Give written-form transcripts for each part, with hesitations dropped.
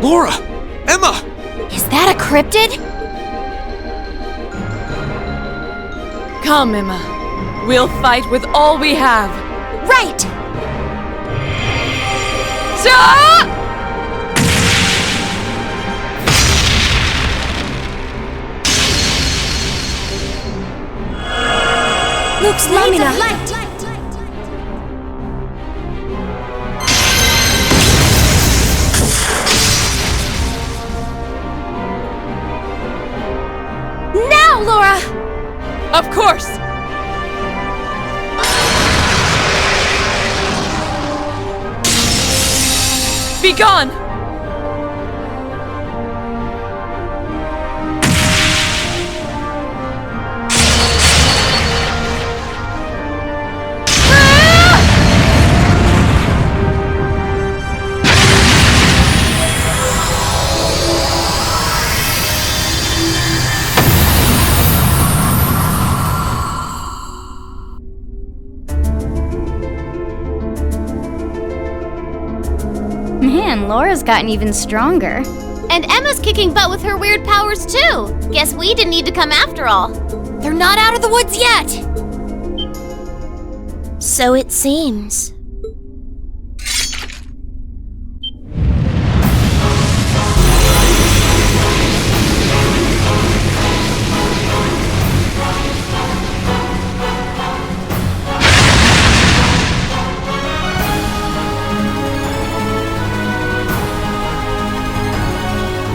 Laura! Emma! Is that a cryptid? Come, Emma. We'll fight with all we have. Right! Lux Lamina! Now, Laura! Of course! Be gone! Man, Laura's gotten even stronger. And Emma's kicking butt with her weird powers too. Guess we didn't need to come after all. They're not out of the woods yet. So it seems.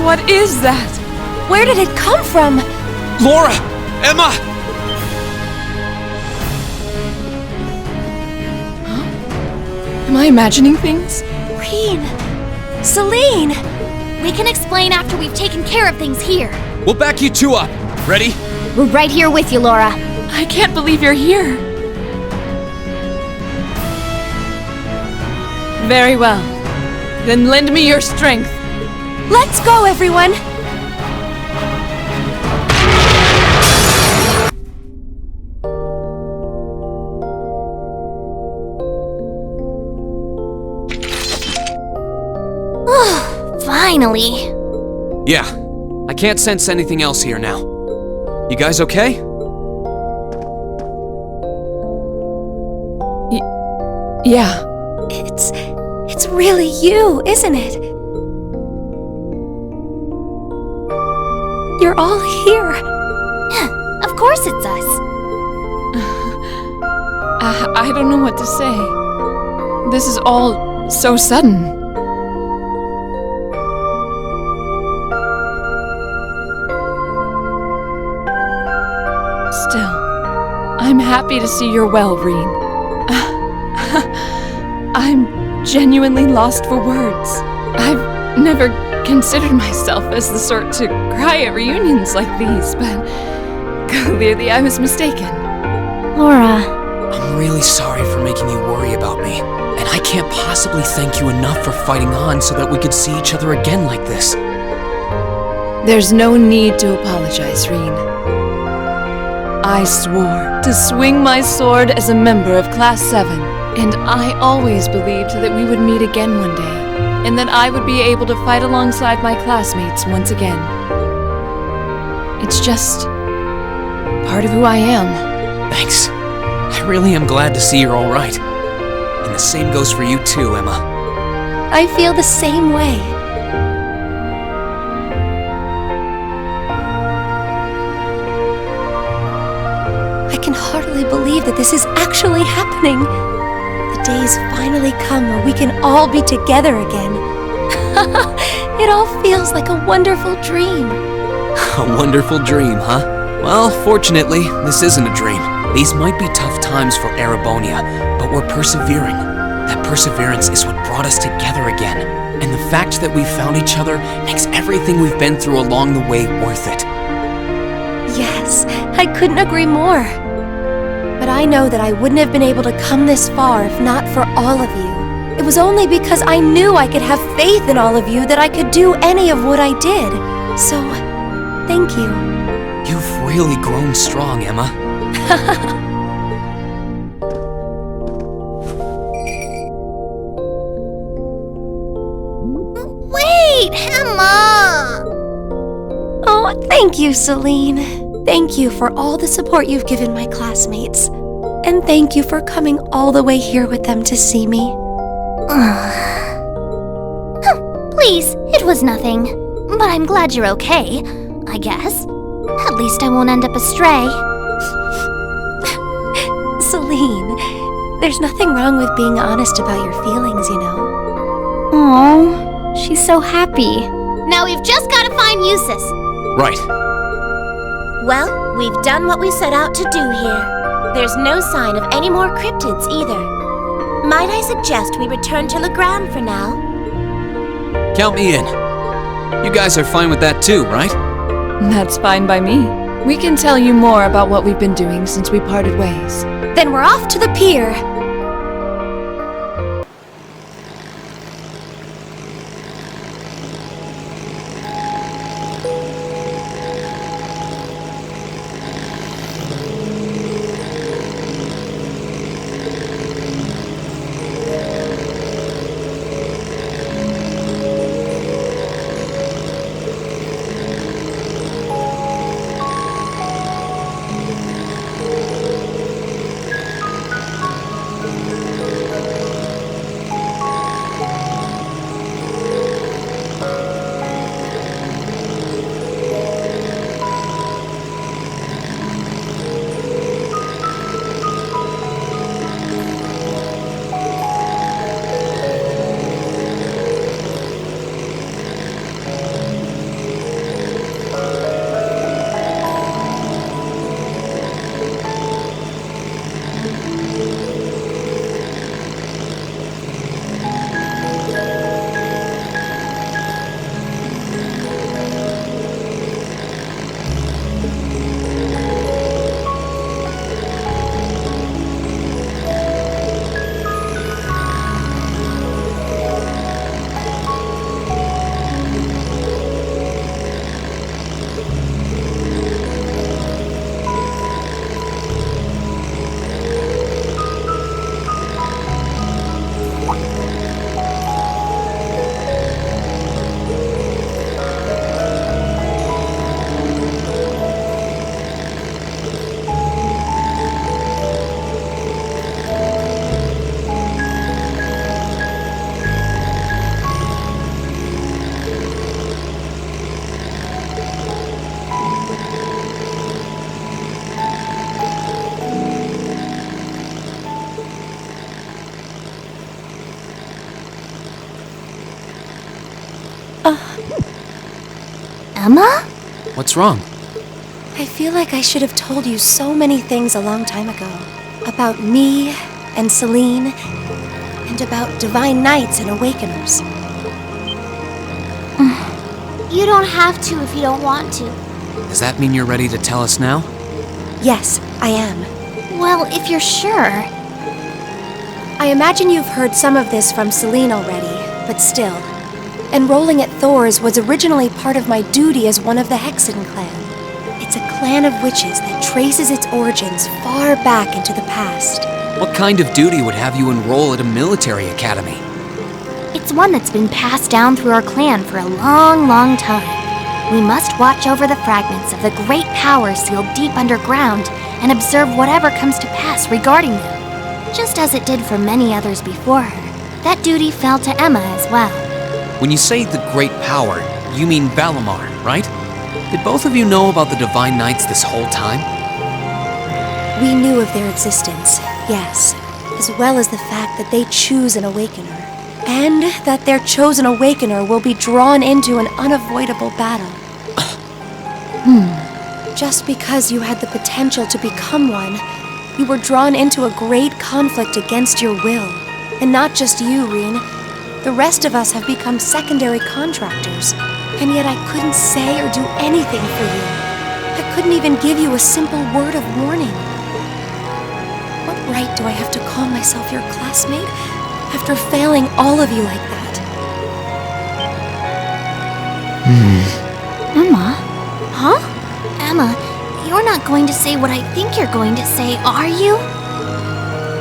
What is that? Where did it come from? Laura! Emma! Am I imagining things? Reen! Celine! We can explain after we've taken care of things here. We'll back you two up. Ready? We're right here with you, Laura. I can't believe you're here. Very well. Then lend me your strength. Let's go, everyone! Finally. Yeah. I can't sense anything else here now. You guys okay? Yeah. It's really you, isn't it? You're all here. Of course it's us. I don't know what to say. This is all so sudden. Still, I'm happy to see you're well, Reen. I'm genuinely lost for words. I've never considered myself as the sort to cry at reunions like these, but clearly I was mistaken. Laura. I'm really sorry for making you worry about me, and I can't possibly thank you enough for fighting on so that we could see each other again like this. There's no need to apologize, Reen. I swore to swing my sword as a member of Class 7, and I always believed that we would meet again one day, and that I would be able to fight alongside my classmates once again. It's just part of who I am. Thanks. I really am glad to see you're all right. And the same goes for you too, Emma. I feel the same way. I can hardly believe that this is actually happening. The day's finally come where we can all be together again. It all feels like a wonderful dream. A wonderful dream, huh? Well, fortunately, this isn't a dream. These might be tough times for Erebonia, but we're persevering. That perseverance is what brought us together again. And the fact that we found each other makes everything we've been through along the way worth it. Yes, I couldn't agree more. But I know that I wouldn't have been able to come this far if not for all of you. It was only because I knew I could have faith in all of you that I could do any of what I did. So, thank you. You've really grown strong, Emma. Wait! great, Emma! Oh, thank you, Celine. Thank you for all the support you've given my classmates. And thank you for coming all the way here with them to see me. Please, it was nothing. But I'm glad you're okay, I guess. At least I won't end up astray. Celine, there's nothing wrong with being honest about your feelings, you know. Aww, she's so happy. Now we've just got to find Eustace. Right. Well, we've done what we set out to do here. There's no sign of any more cryptids either. Might I suggest we return to Legram for now? Count me in. You guys are fine with that too, right? That's fine by me. We can tell you more about what we've been doing since we parted ways. Then we're off to the pier. Emma? What's wrong? I feel like I should have told you so many things a long time ago. About me and Celine, and about divine knights and awakeners. You don't have to if you don't want to. Does that mean you're ready to tell us now? Yes, I am. Well, if you're sure. I imagine you've heard some of this from Celine already, but still. Enrolling at Thor's was originally part of my duty as one of the Hexen clan. It's a clan of witches that traces its origins far back into the past. What kind of duty would have you enroll at a military academy? It's one that's been passed down through our clan for a long, long time. We must watch over the fragments of the great power sealed deep underground and observe whatever comes to pass regarding them. Just as it did for many others before her, that duty fell to Emma as well. When you say the great power, you mean Bareahard, right? Did both of you know about the Divine Knights this whole time? We knew of their existence, yes, as well as the fact that they choose an awakener, and that their chosen awakener will be drawn into an unavoidable battle. Just because you had the potential to become one, you were drawn into a great conflict against your will. And not just you, Reen. The rest of us have become secondary contractors, and yet I couldn't say or do anything for you. I couldn't even give you a simple word of warning. What right do I have to call myself your classmate after failing all of you like that? Emma? Huh? Emma, you're not going to say what I think you're going to say, are you?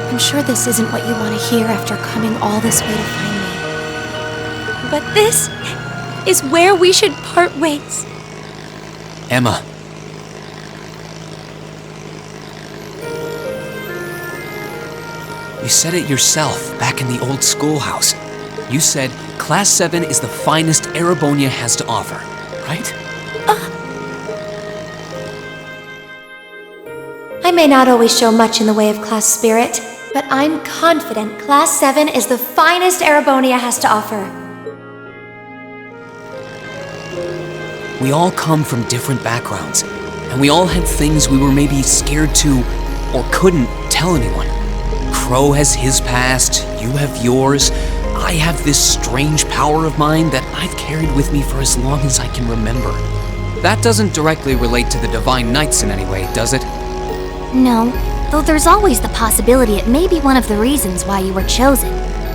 I'm sure this isn't what you want to hear after coming all this way to find me. But this is where we should part ways. Emma. You said it yourself back in the old schoolhouse. You said Class 7 is the finest Erebonia has to offer, right? I may not always show much in the way of class spirit, but I'm confident Class 7 is the finest Erebonia has to offer. We all come from different backgrounds, and we all had things we were maybe scared to or couldn't tell anyone. Crow has his past, you have yours. I have this strange power of mine that I've carried with me for as long as I can remember. That doesn't directly relate to the Divine Knights in any way, does it? No, though there's always the possibility it may be one of the reasons why you were chosen.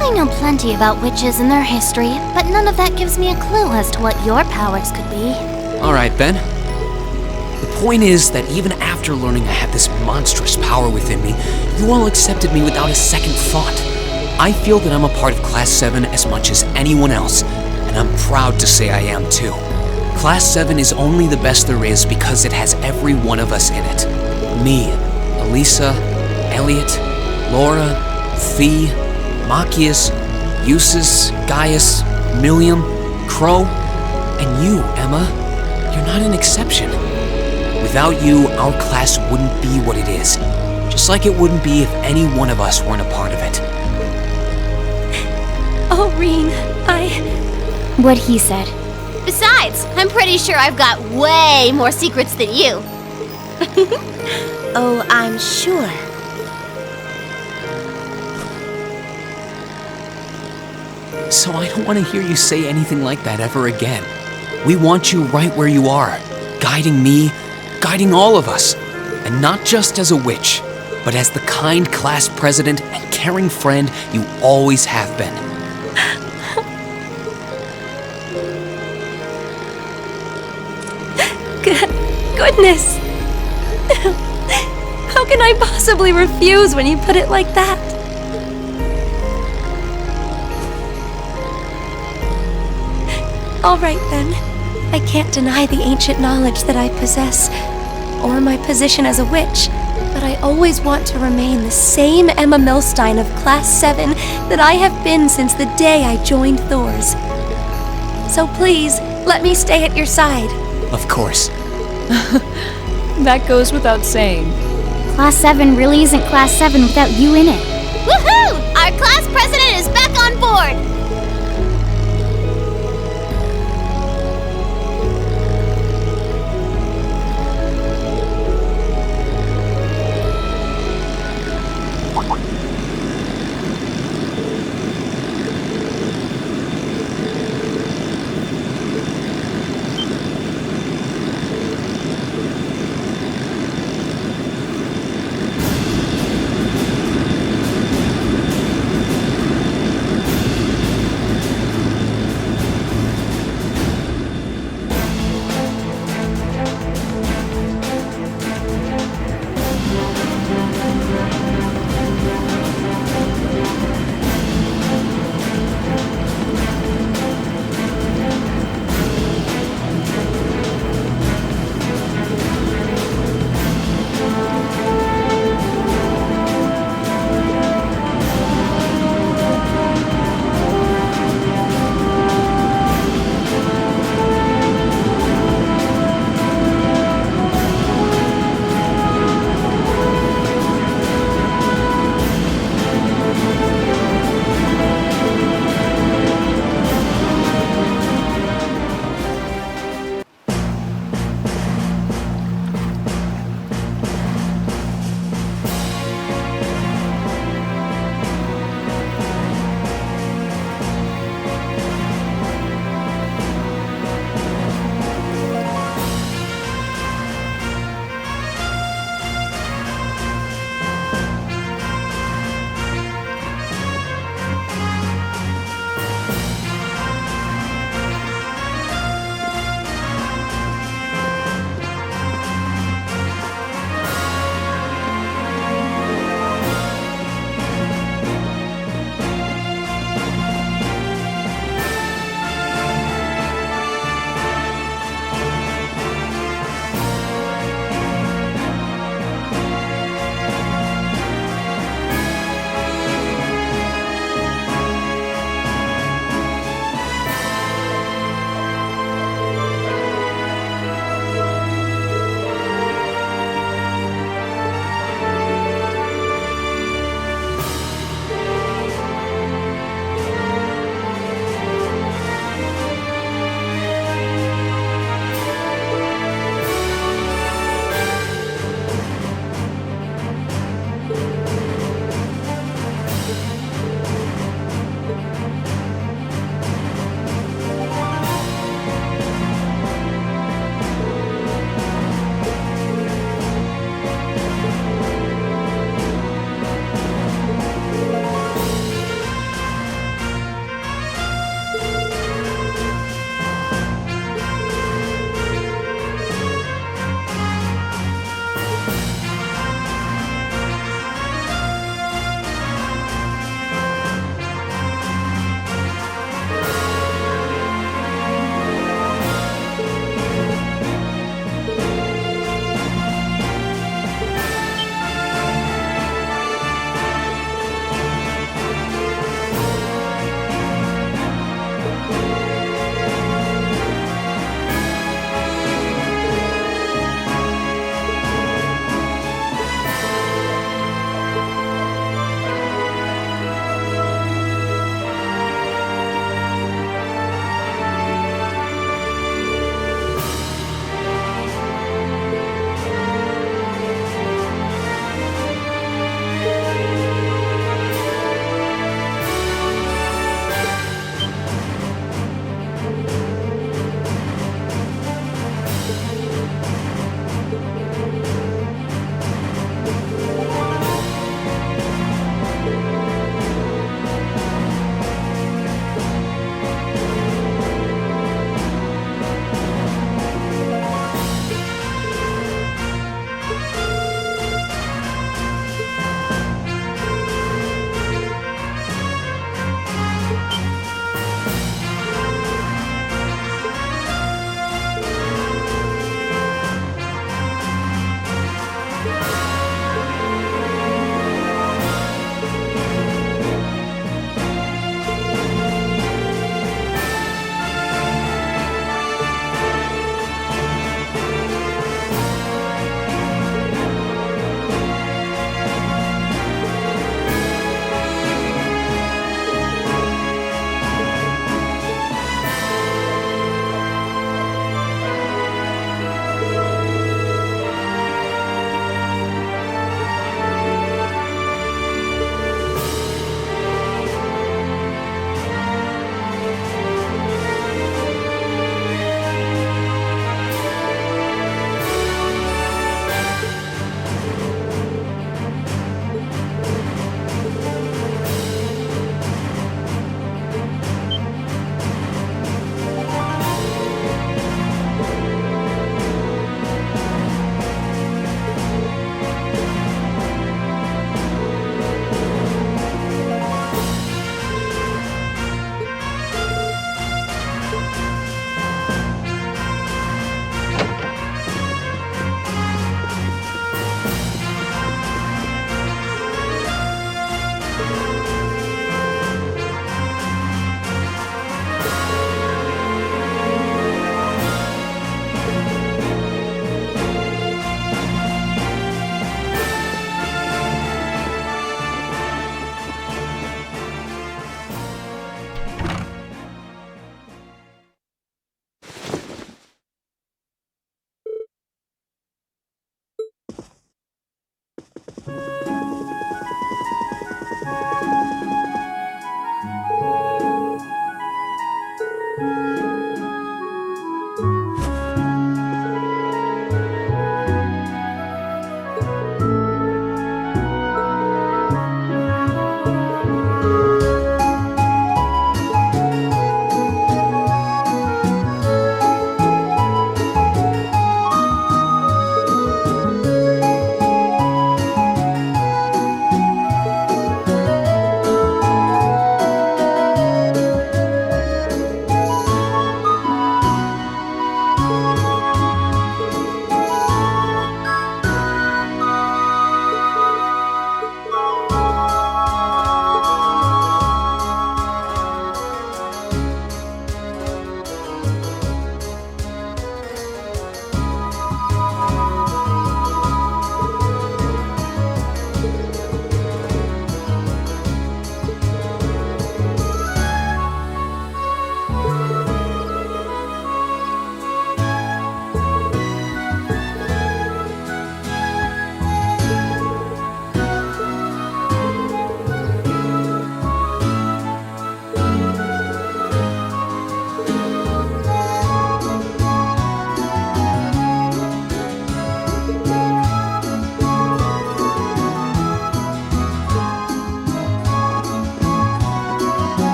I know plenty about witches and their history, but none of that gives me a clue as to what your powers could be. All right, Ben. The point is that even after learning I had this monstrous power within me, you all accepted me without a second thought. I feel that I'm a part of Class 7 as much as anyone else, and I'm proud to say I am too. Class 7 is only the best there is because it has every one of us in it. Me, Elisa, Elliot, Laura, Fee, Machias, Eustace, Gaius, Milliam, Crow, and you, Emma. You're not an exception. Without you, our class wouldn't be what it is. Just like it wouldn't be if any one of us weren't a part of it. Oh, Reen, What he said. Besides, I'm pretty sure I've got way more secrets than you. Oh, I'm sure. So I don't want to hear you say anything like that ever again. We want you right where you are, guiding me, guiding all of us. And not just as a witch, but as the kind class president and caring friend you always have been. Goodness! How can I possibly refuse when you put it like that? All right then. I can't deny the ancient knowledge that I possess, or my position as a witch, but I always want to remain the same Emma Milstein of Class 7 that I have been since the day I joined Thor's. So please, let me stay at your side. Of course. That goes without saying. Class 7 really isn't Class 7 without you in it. Woohoo! Our class president is back on board!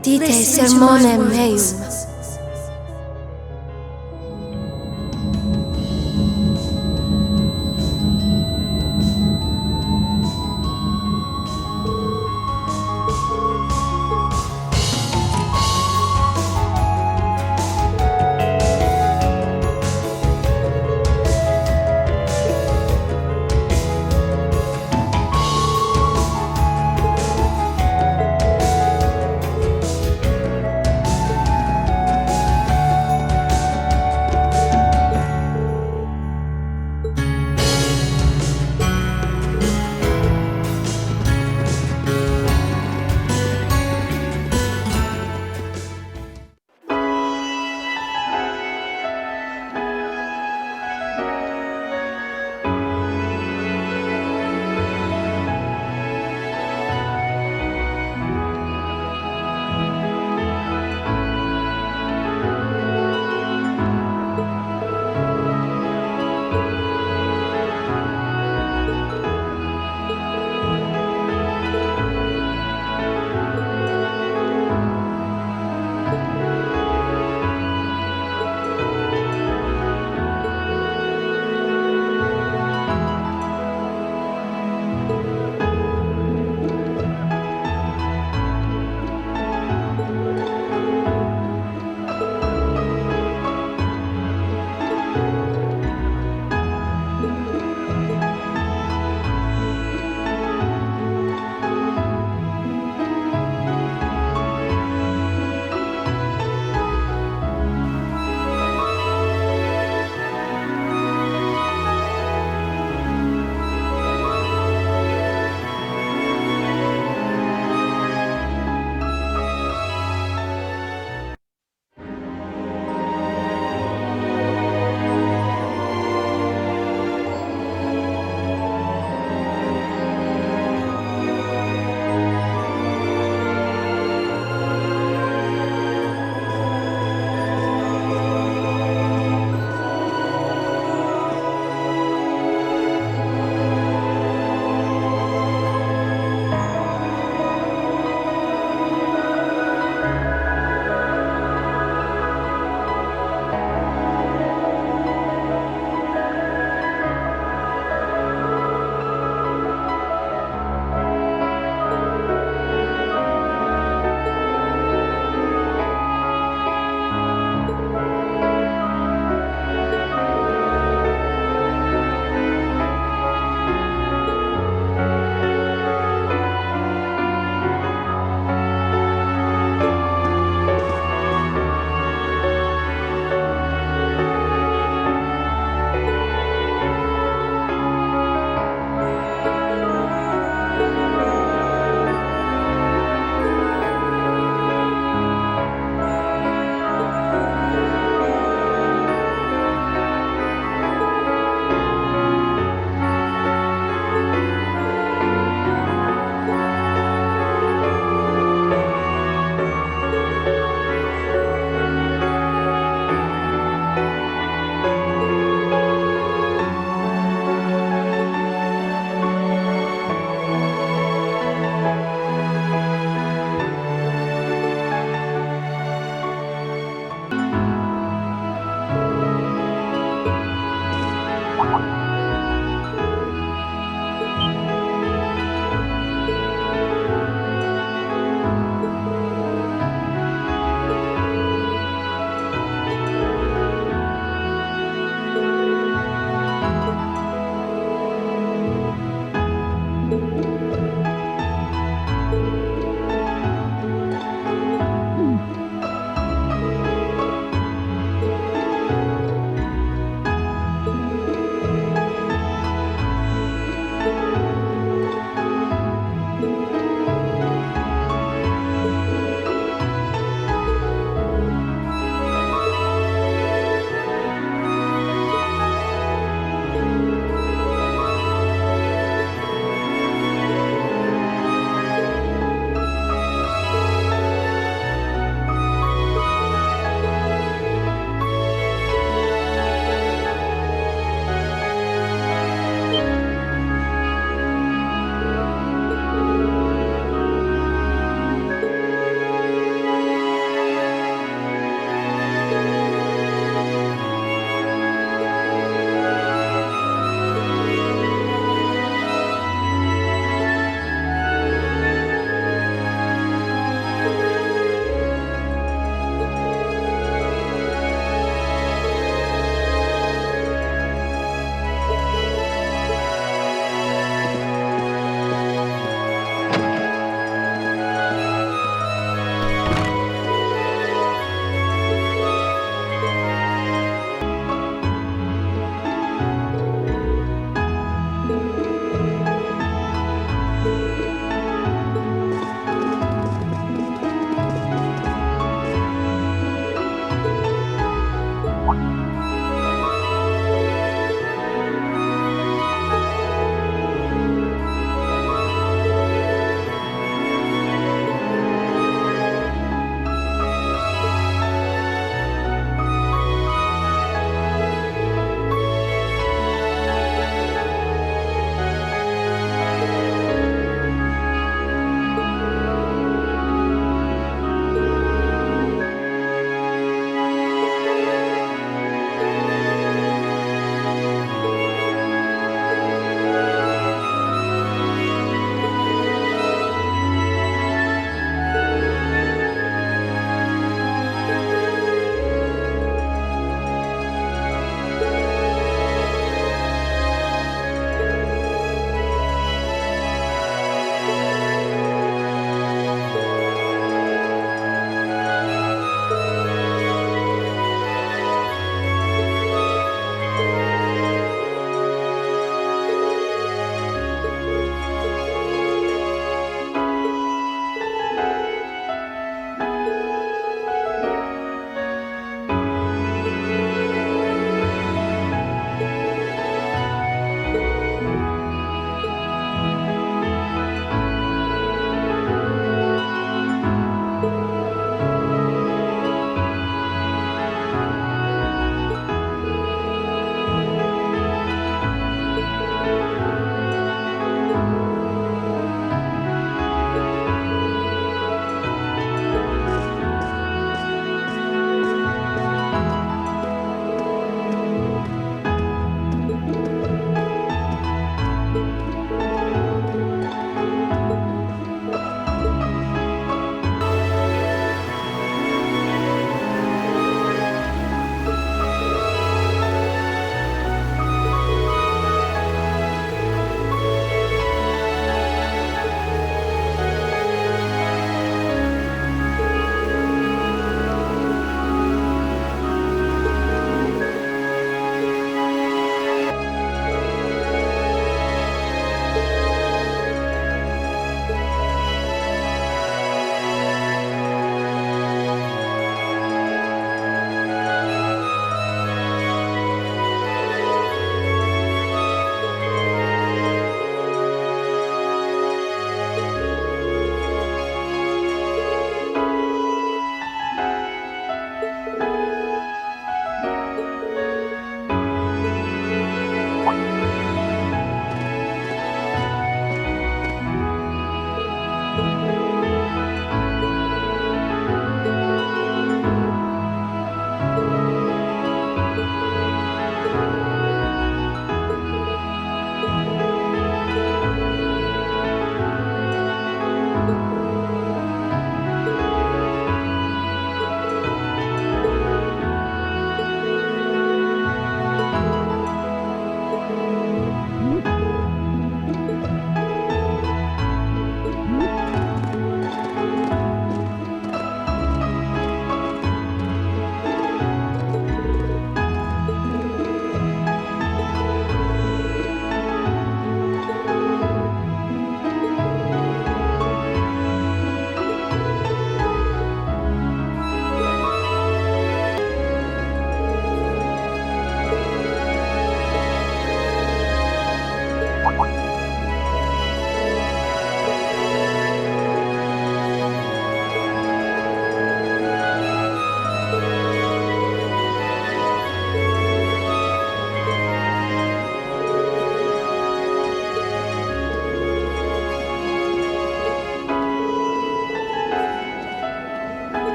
Audite sermonem meum.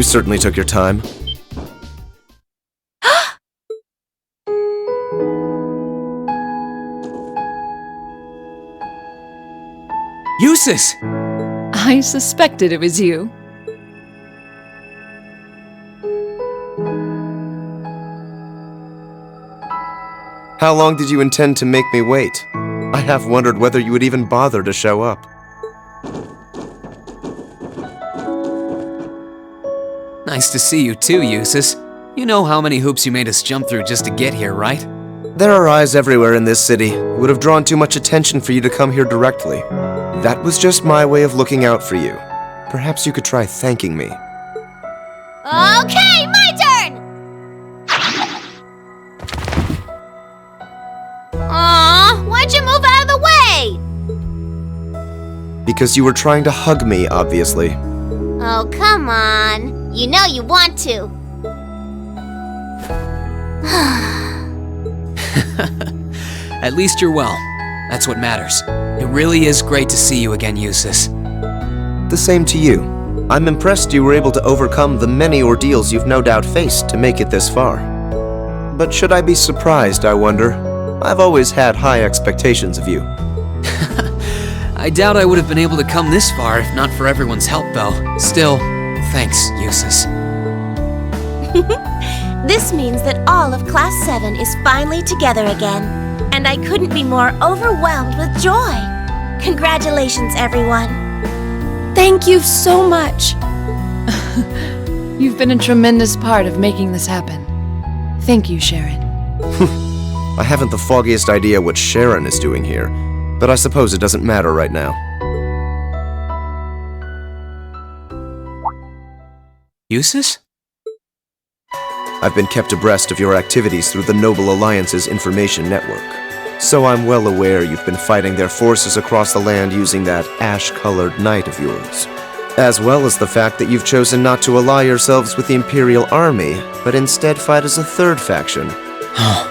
You certainly took your time. Eustace! I suspected it was you. How long did you intend to make me wait? I have wondered whether you would even bother to show up. Nice to see you too, Eustace. You know how many hoops you made us jump through just to get here, right? There are eyes everywhere in this city. It would have drawn too much attention for you to come here directly. That was just my way of looking out for you. Perhaps you could try thanking me. Okay, my turn! Aw, why'd you move out of the way? Because you were trying to hug me, obviously. Oh, come on. You know you want to. At least you're well. That's what matters. It really is great to see you again, Eustace. The same to you. I'm impressed you were able to overcome the many ordeals you've no doubt faced to make it this far. But should I be surprised, I wonder? I've always had high expectations of you. I doubt I would have been able to come this far if not for everyone's help, though. Still, thanks, Eustace. This means that all of Class 7 is finally together again, and I couldn't be more overwhelmed with joy. Congratulations, everyone. Thank you so much. You've been a tremendous part of making this happen. Thank you, Sharon. I haven't the foggiest idea what Sharon is doing here, but I suppose it doesn't matter right now. Eustace? I've been kept abreast of your activities through the Noble Alliance's information network. So I'm well aware you've been fighting their forces across the land using that ash-colored knight of yours. As well as the fact that you've chosen not to ally yourselves with the Imperial Army, but instead fight as a third faction. Oh,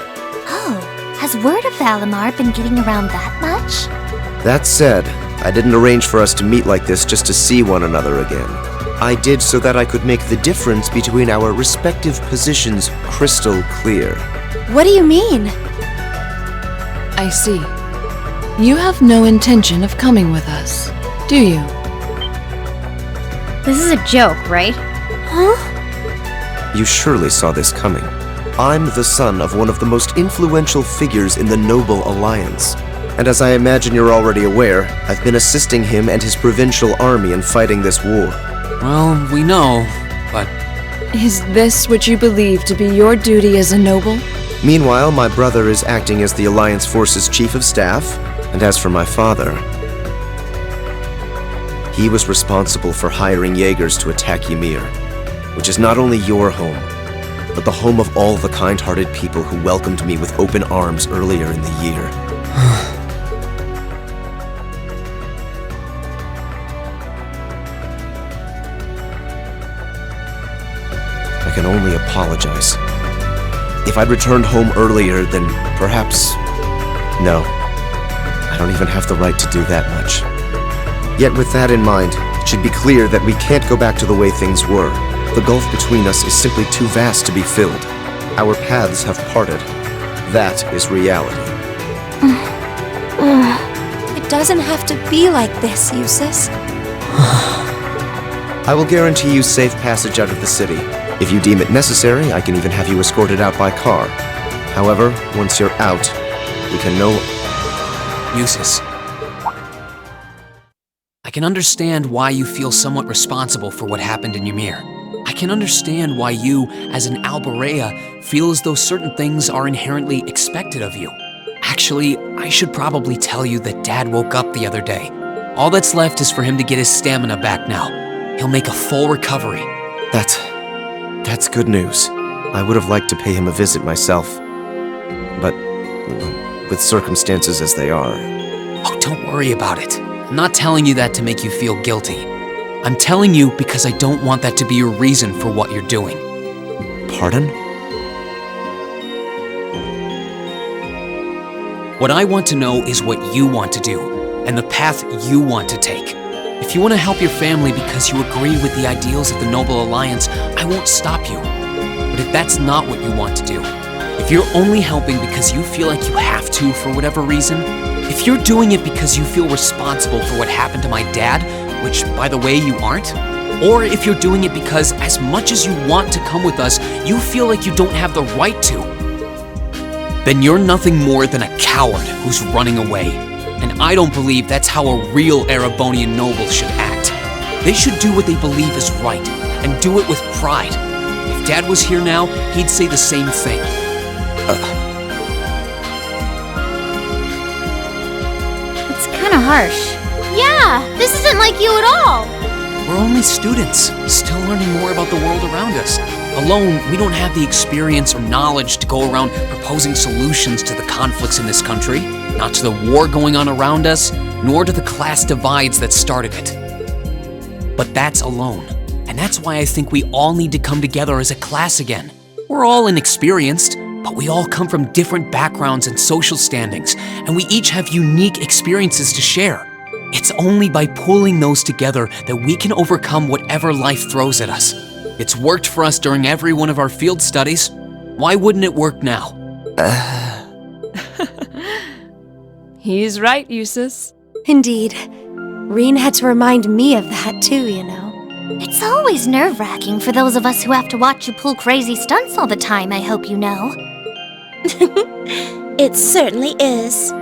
has word of Valimar been getting around that much? That said, I didn't arrange for us to meet like this just to see one another again. I did so that I could make the difference between our respective positions crystal clear. What do you mean? I see. You have no intention of coming with us, do you? This is a joke, right? Huh? You surely saw this coming. I'm the son of one of the most influential figures in the Noble Alliance. And as I imagine you're already aware, I've been assisting him and his provincial army in fighting this war. Well, we know, but... Is this what you believe to be your duty as a noble? Meanwhile, my brother is acting as the Alliance Force's chief of staff, and as for my father, he was responsible for hiring Jaegers to attack Ymir, which is not only your home, but the home of all the kind-hearted people who welcomed me with open arms earlier in the year. I can only apologize. If I'd returned home earlier, then perhaps... No. I don't even have the right to do that much. Yet with that in mind, it should be clear that we can't go back to the way things were. The gulf between us is simply too vast to be filled. Our paths have parted. That is reality. It doesn't have to be like this, Eustace. I will guarantee you safe passage out of the city. If you deem it necessary, I can even have you escorted out by car. However, once you're out, we can no... Eustace. I can understand why you feel somewhat responsible for what happened in Ymir. I can understand why you, as an Bareahard, feel as though certain things are inherently expected of you. Actually, I should probably tell you that Dad woke up the other day. All that's left is for him to get his stamina back now. He'll make a full recovery. That's good news. I would have liked to pay him a visit myself. But, with circumstances as they are... Oh, don't worry about it. I'm not telling you that to make you feel guilty. I'm telling you because I don't want that to be your reason for what you're doing. Pardon? What I want to know is what you want to do, and the path you want to take. If you want to help your family because you agree with the ideals of the Noble Alliance, I won't stop you. But if that's not what you want to do, if you're only helping because you feel like you have to for whatever reason, if you're doing it because you feel responsible for what happened to my dad, which, by the way, you aren't, or if you're doing it because as much as you want to come with us, you feel like you don't have the right to, then you're nothing more than a coward who's running away. And I don't believe that's how a real Erebonian noble should act. They should do what they believe is right, and do it with pride. If Dad was here now, he'd say the same thing. It's kinda harsh. Yeah, this isn't like you at all. We're only students, still learning more about the world around us. Alone, we don't have the experience or knowledge to go around proposing solutions to the conflicts in this country, not to the war going on around us, nor to the class divides that started it. But that's alone, and that's why I think we all need to come together as a class again. We're all inexperienced, but we all come from different backgrounds and social standings, and we each have unique experiences to share. It's only by pulling those together that we can overcome whatever life throws at us. It's worked for us during every one of our field studies. Why wouldn't it work now? He's right, Eustace. Indeed. Reen had to remind me of that too, you know. It's always nerve-wracking for those of us who have to watch you pull crazy stunts all the time, I hope you know. It certainly is.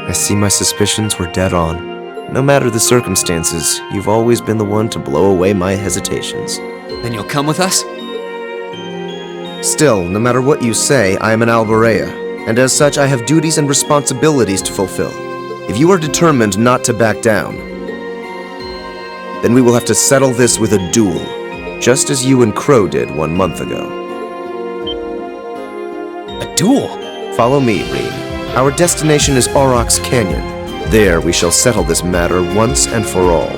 I see my suspicions were dead on. No matter the circumstances, you've always been the one to blow away my hesitations. Then you'll come with us? Still, no matter what you say, I am an Alberea, and as such I have duties and responsibilities to fulfill. If you are determined not to back down, then we will have to settle this with a duel, just as you and Crow did 1 month ago. A duel? Follow me, Reen. Our destination is Aurochs Canyon. There we shall settle this matter once and for all.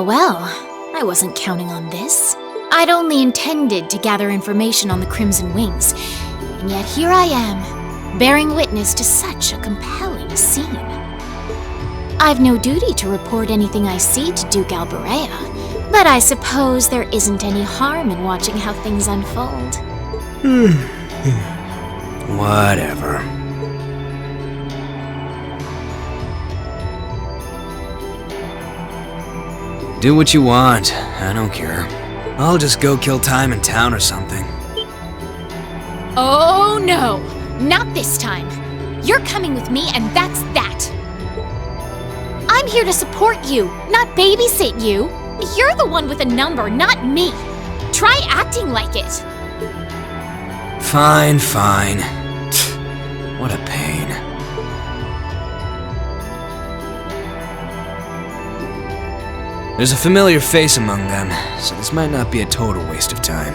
Well, I wasn't counting on this. I'd only intended to gather information on the Crimson Wings, and yet here I am, bearing witness to such a compelling scene. I've no duty to report anything I see to Duke Alberea, but I suppose there isn't any harm in watching how things unfold. Whatever. Do what you want. I don't care. I'll just go kill time in town or something. Oh no, not this time. You're coming with me and that's that. I'm here to support you, not babysit you. You're the one with a number, not me. Try acting like it. Fine, fine. What a pain. There's a familiar face among them, so this might not be a total waste of time.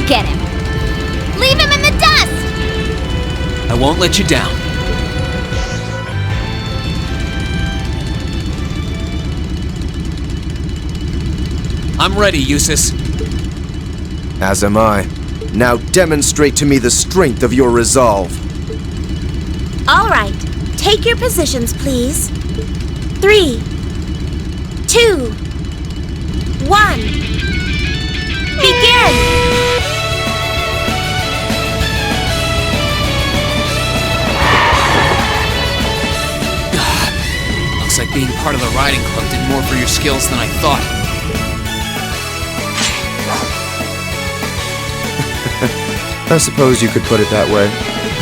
I'll get him. Leave him in the dust! I won't let you down. I'm ready, Eustace. As am I. Now demonstrate to me the strength of your resolve. All right, take your positions, please. 3, 2, 1. Begin! Looks like being part of the riding club did more for your skills than I thought. I suppose you could put it that way.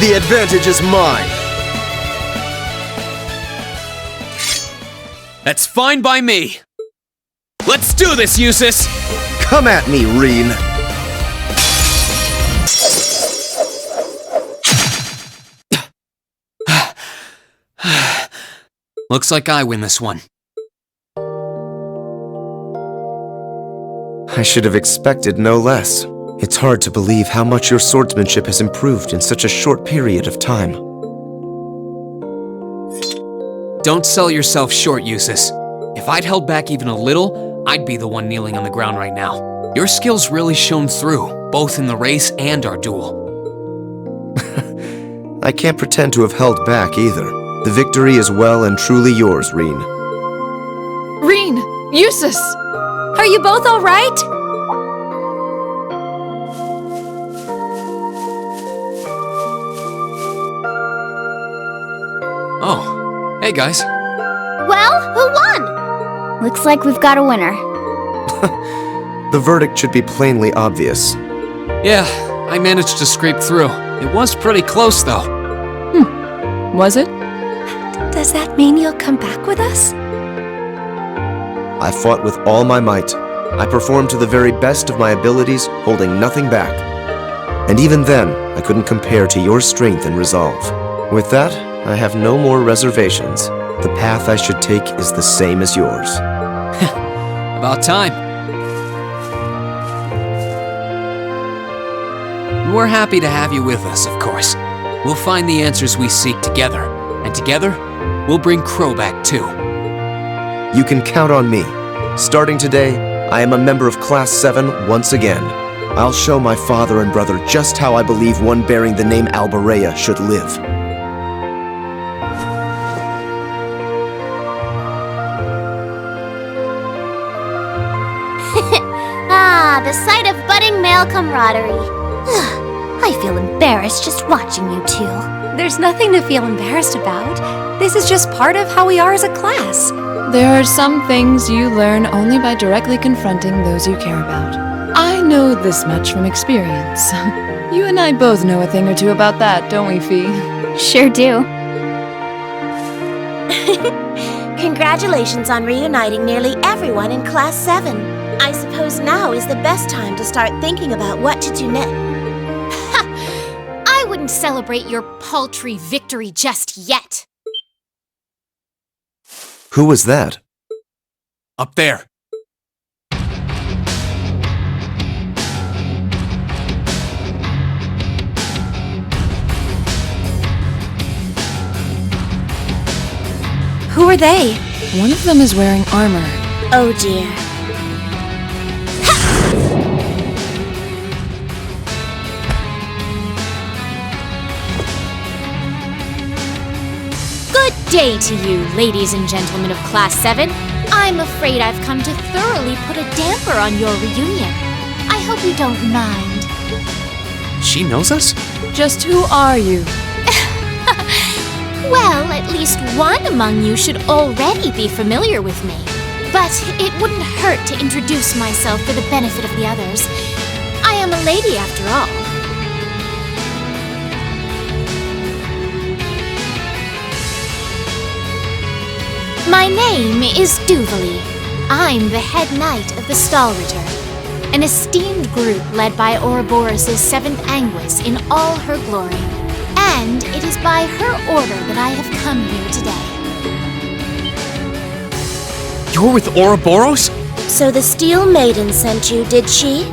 The advantage is mine! That's fine by me. Let's do this, Eustace! Come at me, Reen! Looks like I win this one. I should have expected no less. It's hard to believe how much your swordsmanship has improved in such a short period of time. Don't sell yourself short, Eustace. If I'd held back even a little, I'd be the one kneeling on the ground right now. Your skills really shone through, both in the race and our duel. I can't pretend to have held back either. The victory is well and truly yours, Reen. Reen! Eustace! Are you both all right? Oh, hey guys. Well, who won? Looks like we've got a winner. The verdict should be plainly obvious. Yeah, I managed to scrape through. It was pretty close, though. Was it? Does that mean you'll come back with us? I fought with all my might. I performed to the very best of my abilities, holding nothing back. And even then, I couldn't compare to your strength and resolve. With that, I have no more reservations. The path I should take is the same as yours. About time. We're happy to have you with us, of course. We'll find the answers we seek together, and together, we'll bring Crow back too. You can count on me. Starting today, I am a member of Class 7 once again. I'll show my father and brother just how I believe one bearing the name Bareahard should live. The sight of budding male camaraderie. I feel embarrassed just watching you two. There's nothing to feel embarrassed about. This is just part of how we are as a class. There are some things you learn only by directly confronting those you care about. I know this much from experience. You and I both know a thing or two about that, don't we, Fee? Sure do. Congratulations on reuniting nearly everyone in Class 7. I suppose now is the best time to start thinking about what to do next. I wouldn't celebrate your paltry victory just yet. Who was that? Up there. Who are they? One of them is wearing armor. Oh dear. Good day to you, ladies and gentlemen of Class 7. I'm afraid I've come to thoroughly put a damper on your reunion. I hope you don't mind. She knows us? Just who are you? Well, at least one among you should already be familiar with me. But it wouldn't hurt to introduce myself for the benefit of the others. I am a lady after all. My name is Duvalie. I'm the head knight of the Stalritter, an esteemed group led by Ouroboros' 7th Anguis in all her glory. And it is by her order that I have come here today. You're with Ouroboros? So the Steel Maiden sent you, did she?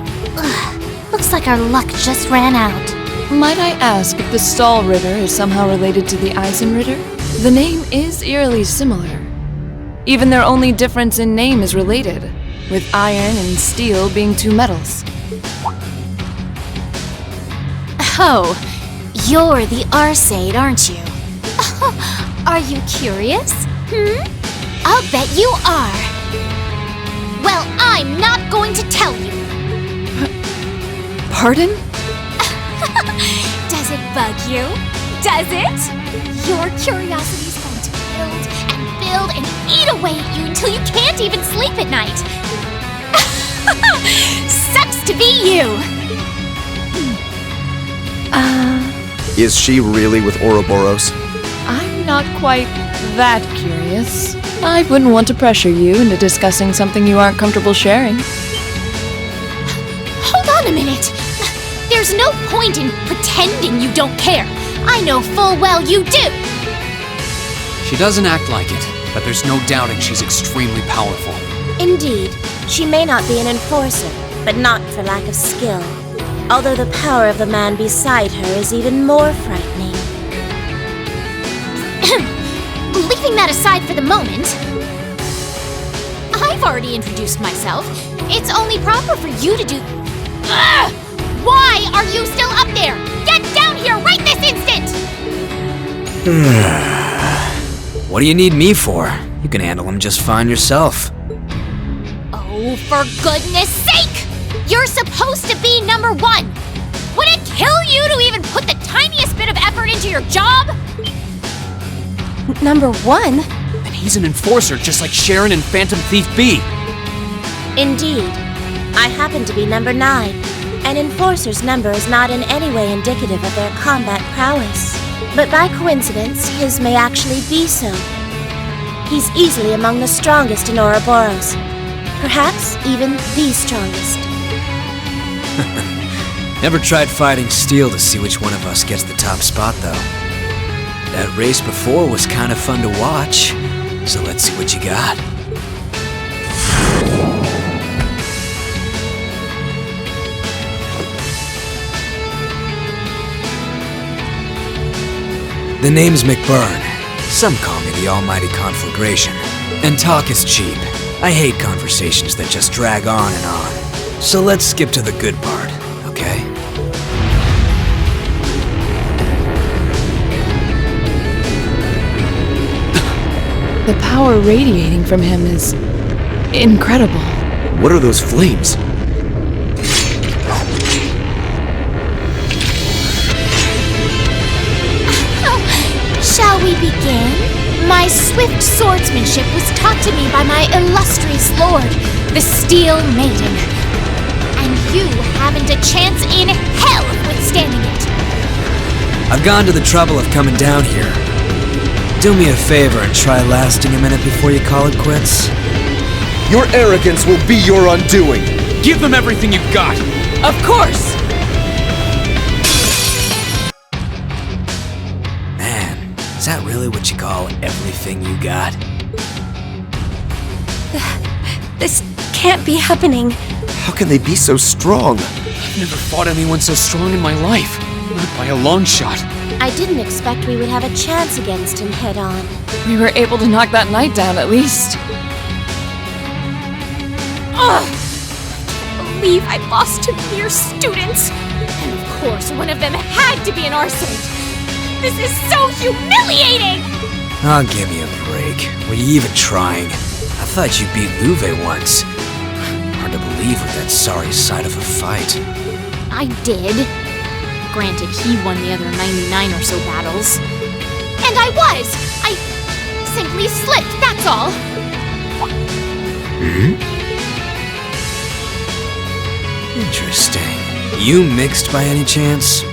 Looks Looks like our luck just ran out. Might I ask if the Stahl Ritter is somehow related to the Eisen Ritter? The name is eerily similar. Even their only difference in name is related, with iron and steel being two metals. Oh, you're the Arseid, aren't you? Are you curious? I'll bet you are. Well, I'm not going to tell you. Pardon? Does it bug you? Does it? Your curiosity's going to build and eat away at you until you can't even sleep at night. Sucks to be you. Is she really with Ouroboros? I'm not quite that curious. I wouldn't want to pressure you into discussing something you aren't comfortable sharing. Hold on a minute. There's no point in pretending you don't care. I know full well you do. She doesn't act like it, but there's no doubting she's extremely powerful. Indeed, she may not be an enforcer, but not for lack of skill. Although the power of the man beside her is even more frightening. Leaving that aside for the moment, I've already introduced myself. It's only proper for you to do... Ugh! Why are you still up there? Get down here right this instant! What do you need me for? You can handle him just fine yourself. Oh, for goodness sake! You're supposed to be number one! Would it kill you to even put the tiniest bit of effort into your job? Number one? And he's an enforcer just like Sharon and Phantom Thief B. Indeed, I happen to be number 9. An enforcer's number is not in any way indicative of their combat prowess. But by coincidence, his may actually be so. He's easily among the strongest in Ouroboros. Perhaps even the strongest. Never tried fighting steel to see which one of us gets the top spot, though. That race before was kind of fun to watch, so let's see what you got. The name's McBurn. Some call me the Almighty Conflagration. And talk is cheap. I hate conversations that just drag on and on. So let's skip to the good part, okay? The power radiating from him is incredible. What are those flames? Shall we begin? My swift swordsmanship was taught to me by my illustrious lord, the Steel Maiden. And you haven't a chance in hell of withstanding it. I've gone to the trouble of coming down here. Do me a favor and try lasting a minute before you call it quits. Your arrogance will be your undoing. Give them everything you've got. Of course! Man, is that really what you call everything you got? This can't be happening. How can they be so strong? I've never fought anyone so strong in my life. Not by a long shot. I didn't expect we would have a chance against him head-on. We were able to knock that knight down at least. Ugh! I can't believe I lost to mere students. And of course, one of them had to be an Arseid. This is so humiliating! I'll give you a break. Were you even trying? I thought you beat Luve once. Hard to believe with that sorry sight of a fight. I did. Granted, he won the other 99 or so battles. And I was! I simply slipped, that's all. Interesting. You mixed by any chance?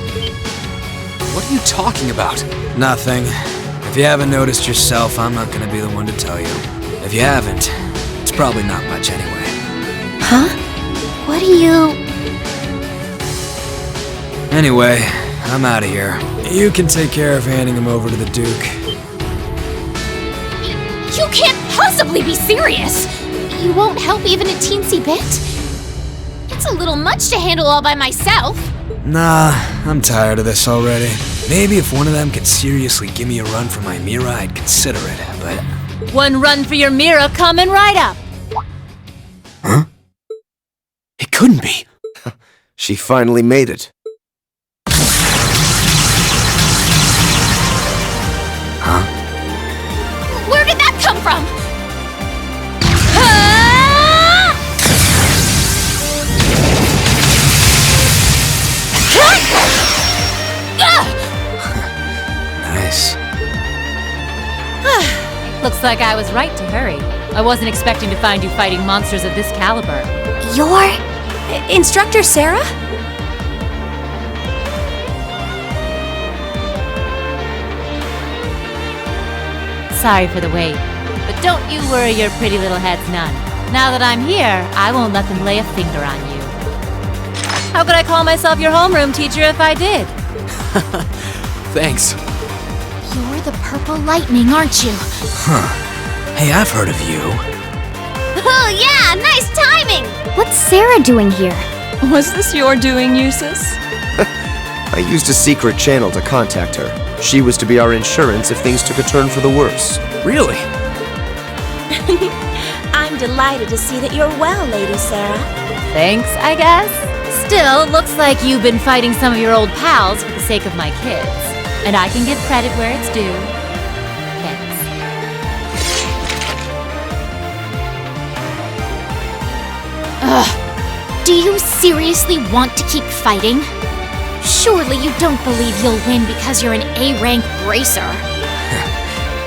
What are you talking about? Nothing. If you haven't noticed yourself, I'm not gonna be the one to tell you. If you haven't, it's probably not much anyway. Huh? What do you... Anyway, I'm out of here. You can take care of handing him over to the Duke. You can't possibly be serious! You won't help even a teensy bit? It's That's a little much to handle all by myself. Nah, I'm tired of this already. Maybe if one of them could seriously give me a run for my Mira, I'd consider it, but... One run for your Mira coming right up. Huh? It couldn't be. She finally made it. Huh? Where did that come from? Nice. Looks like I was right to hurry. I wasn't expecting to find you fighting monsters of this caliber. You're... Instructor Sarah? Sorry for the wait, but don't you worry your pretty little heads none. Now that I'm here, I won't let them lay a finger on you. How could I call myself your homeroom teacher if I did? Thanks. You're the purple lightning, aren't you? Huh. Hey, I've heard of you. Oh yeah, nice timing! What's Sarah doing here? Was this your doing, Eustace? I used a secret channel to contact her. She was to be our insurance if things took a turn for the worse. Really? I'm delighted to see that you're well, Lady Sarah. Thanks, I guess. Still, looks like you've been fighting some of your old pals for the sake of my kids. And I can give credit where it's due. Thanks. Ugh. Do you seriously want to keep fighting? Surely you don't believe you'll win because you're an A-rank bracer.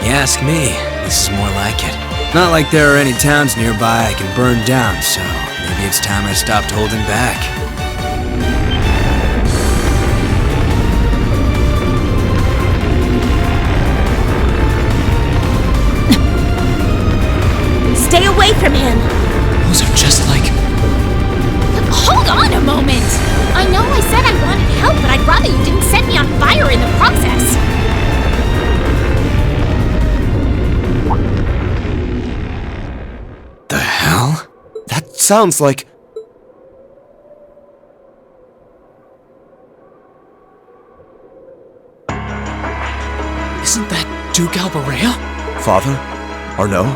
You ask me, this is more like it. Not like there are any towns nearby I can burn down, so maybe it's time I stopped holding back. Stay away from him! Those are just like... Hold on a moment! I know I said I wanted help, but I'd rather you didn't set me on fire in the process. The hell? That sounds like... Isn't that Duke Albarea? Father? Or no?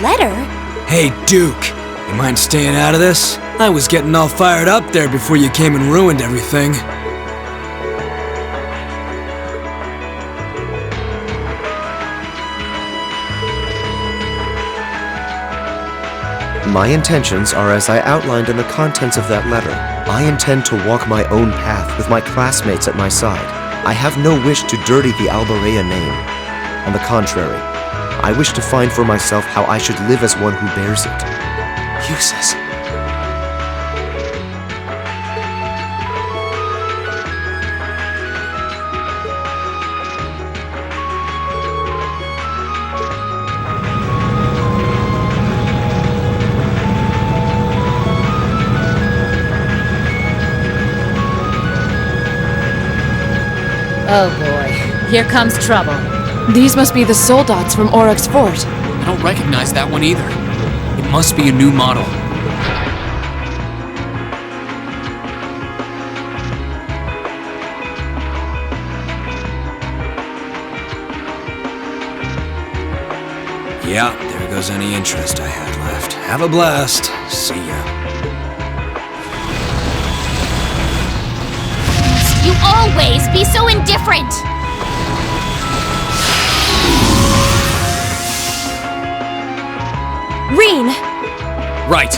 Letter? Hey, Duke, you mind staying out of this? I was getting all fired up there before you came and ruined everything. My intentions are as I outlined in the contents of that letter. I intend to walk my own path with my classmates at my side. I have no wish to dirty the Albarea name. On the contrary, I wish to find for myself how I should live as one who bears it. Useless. Oh boy, here comes trouble. These must be the soldats from Oryx Fort. I don't recognize that one either. It must be a new model. Yeah, there goes any interest I had left. Have a blast. See ya. You always be so indifferent! Reen! Right.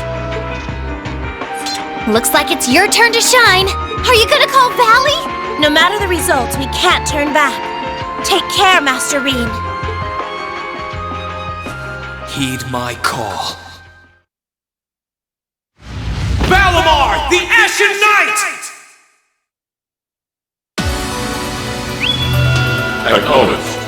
Looks like it's your turn to shine. Are you gonna call Valley? No matter the results, we can't turn back. Take care, Master Reen. Heed my call. Bareahard, the Ashen Knight! Acknowledged.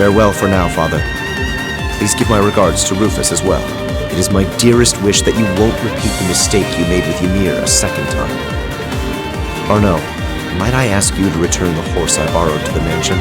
Farewell for now, Father. Please give my regards to Rufus as well. It is my dearest wish that you won't repeat the mistake you made with Ymir a second time. Arno, might I ask you to return the horse I borrowed to the mansion?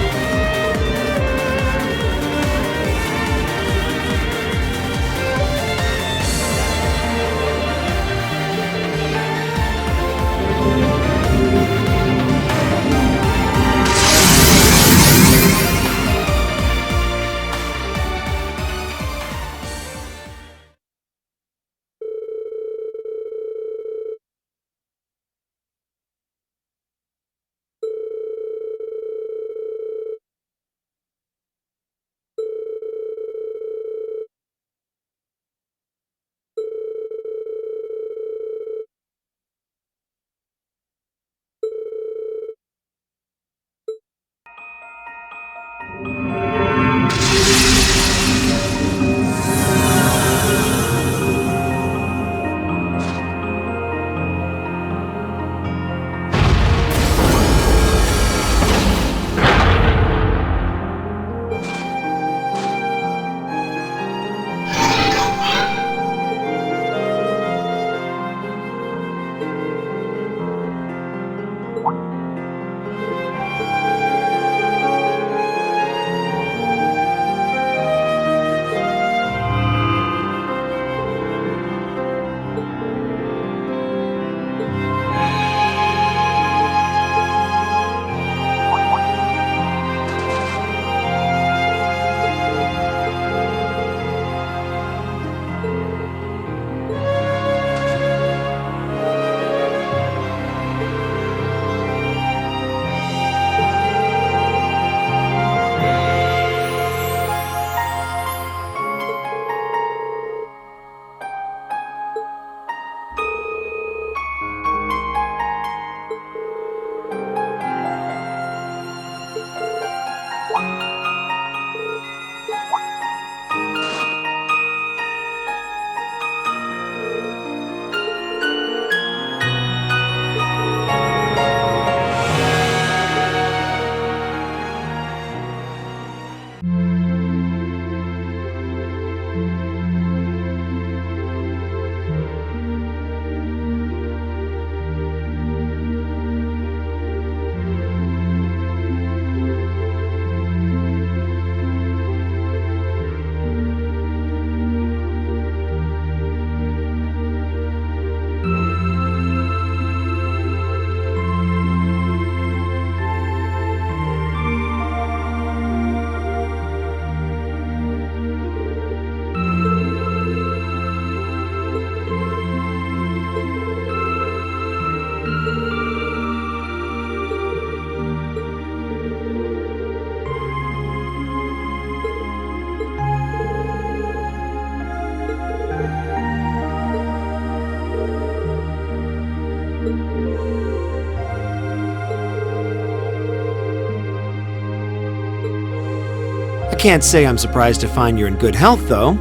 Can't say I'm surprised to find you're in good health, though.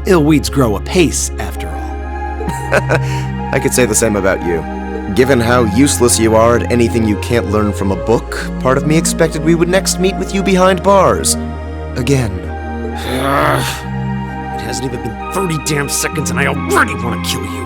Ill weeds grow apace, after all. I could say the same about you. Given how useless you are at anything you can't learn from a book, part of me expected we would next meet with you behind bars. Again. It hasn't even been 30 damn seconds and I already want to kill you.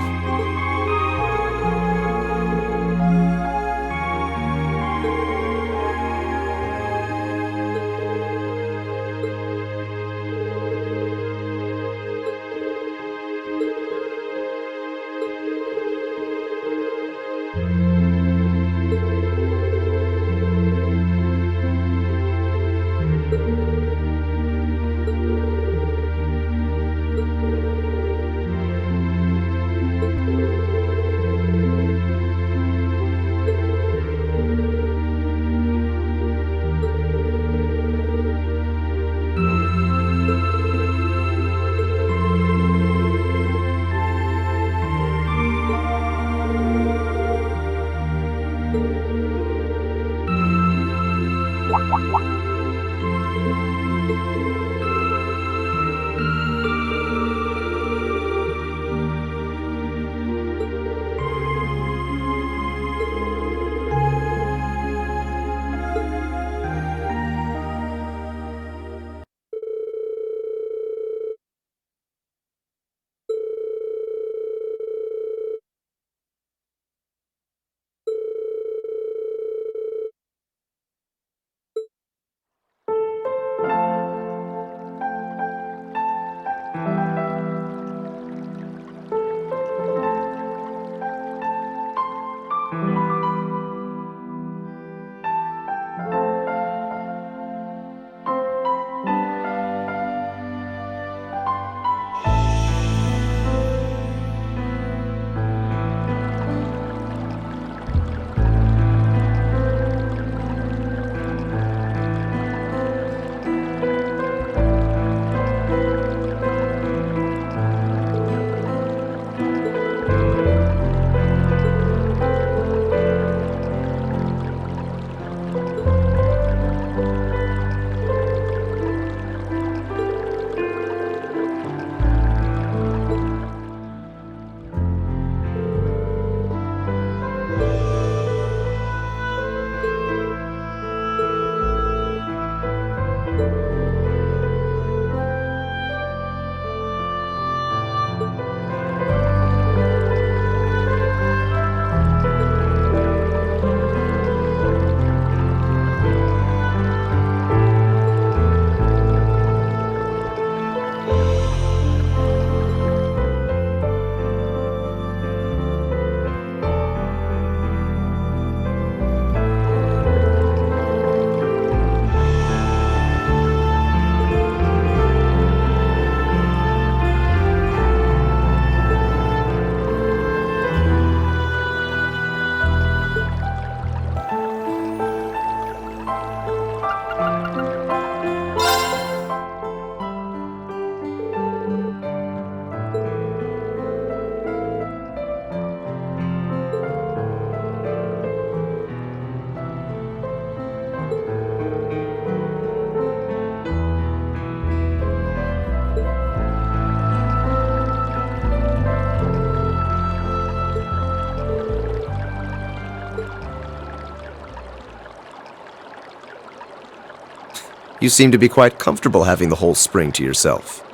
You seem to be quite comfortable having the whole spring to yourself.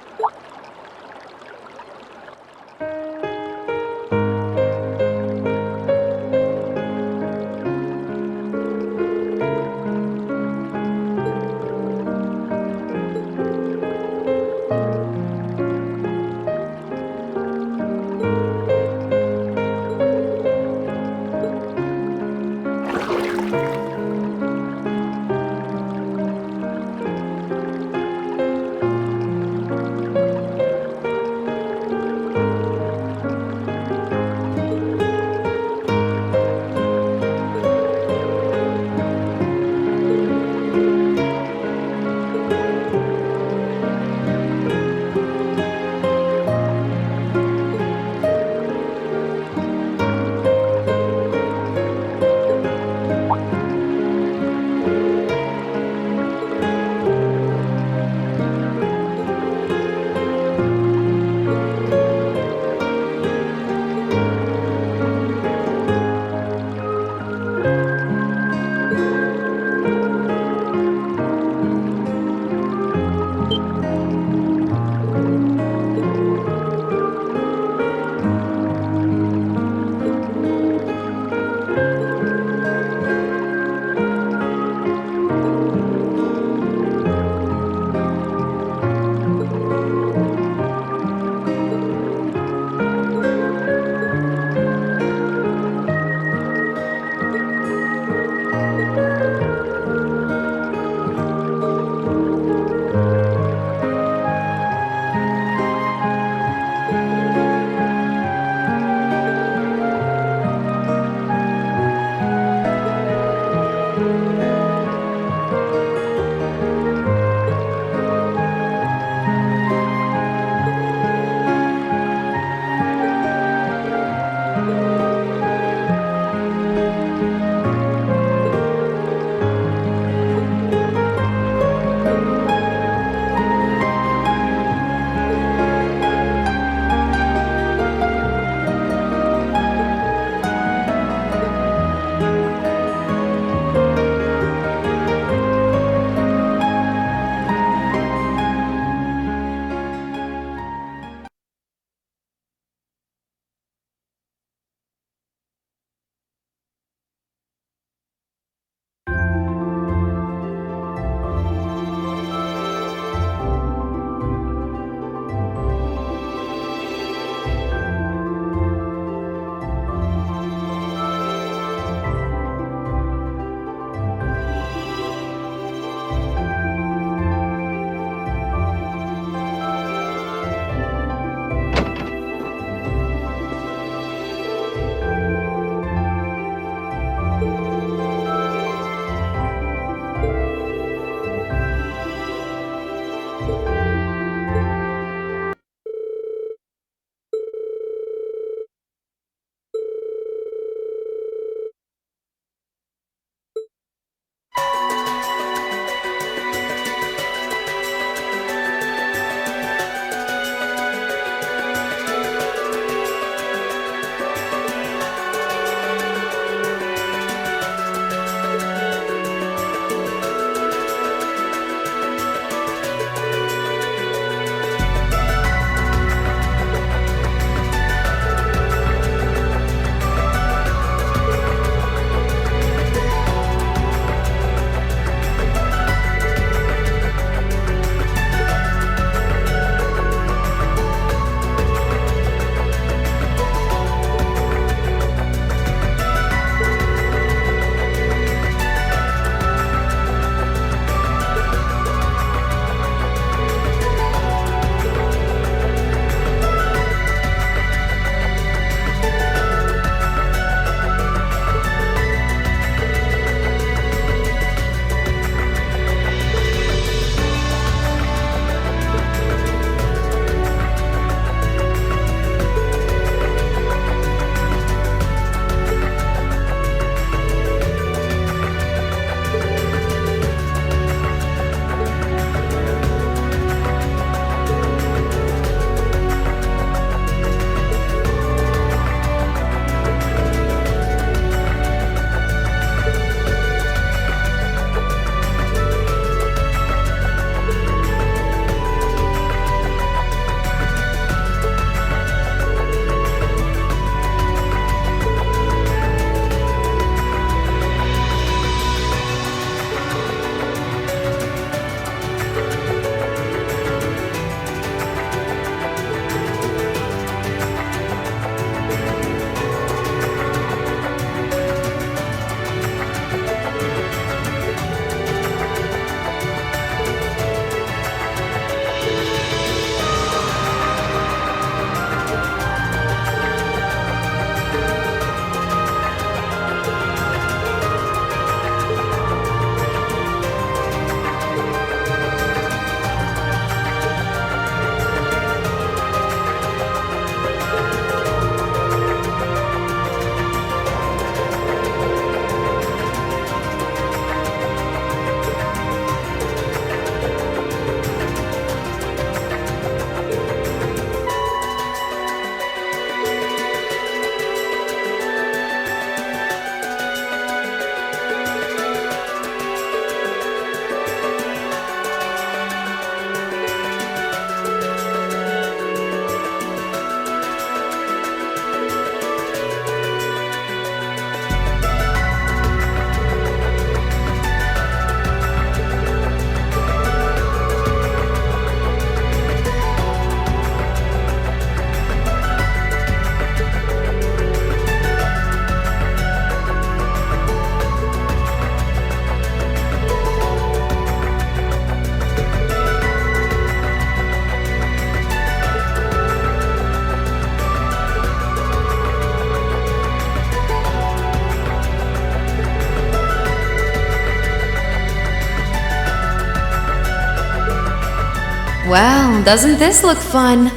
Well, doesn't this look fun?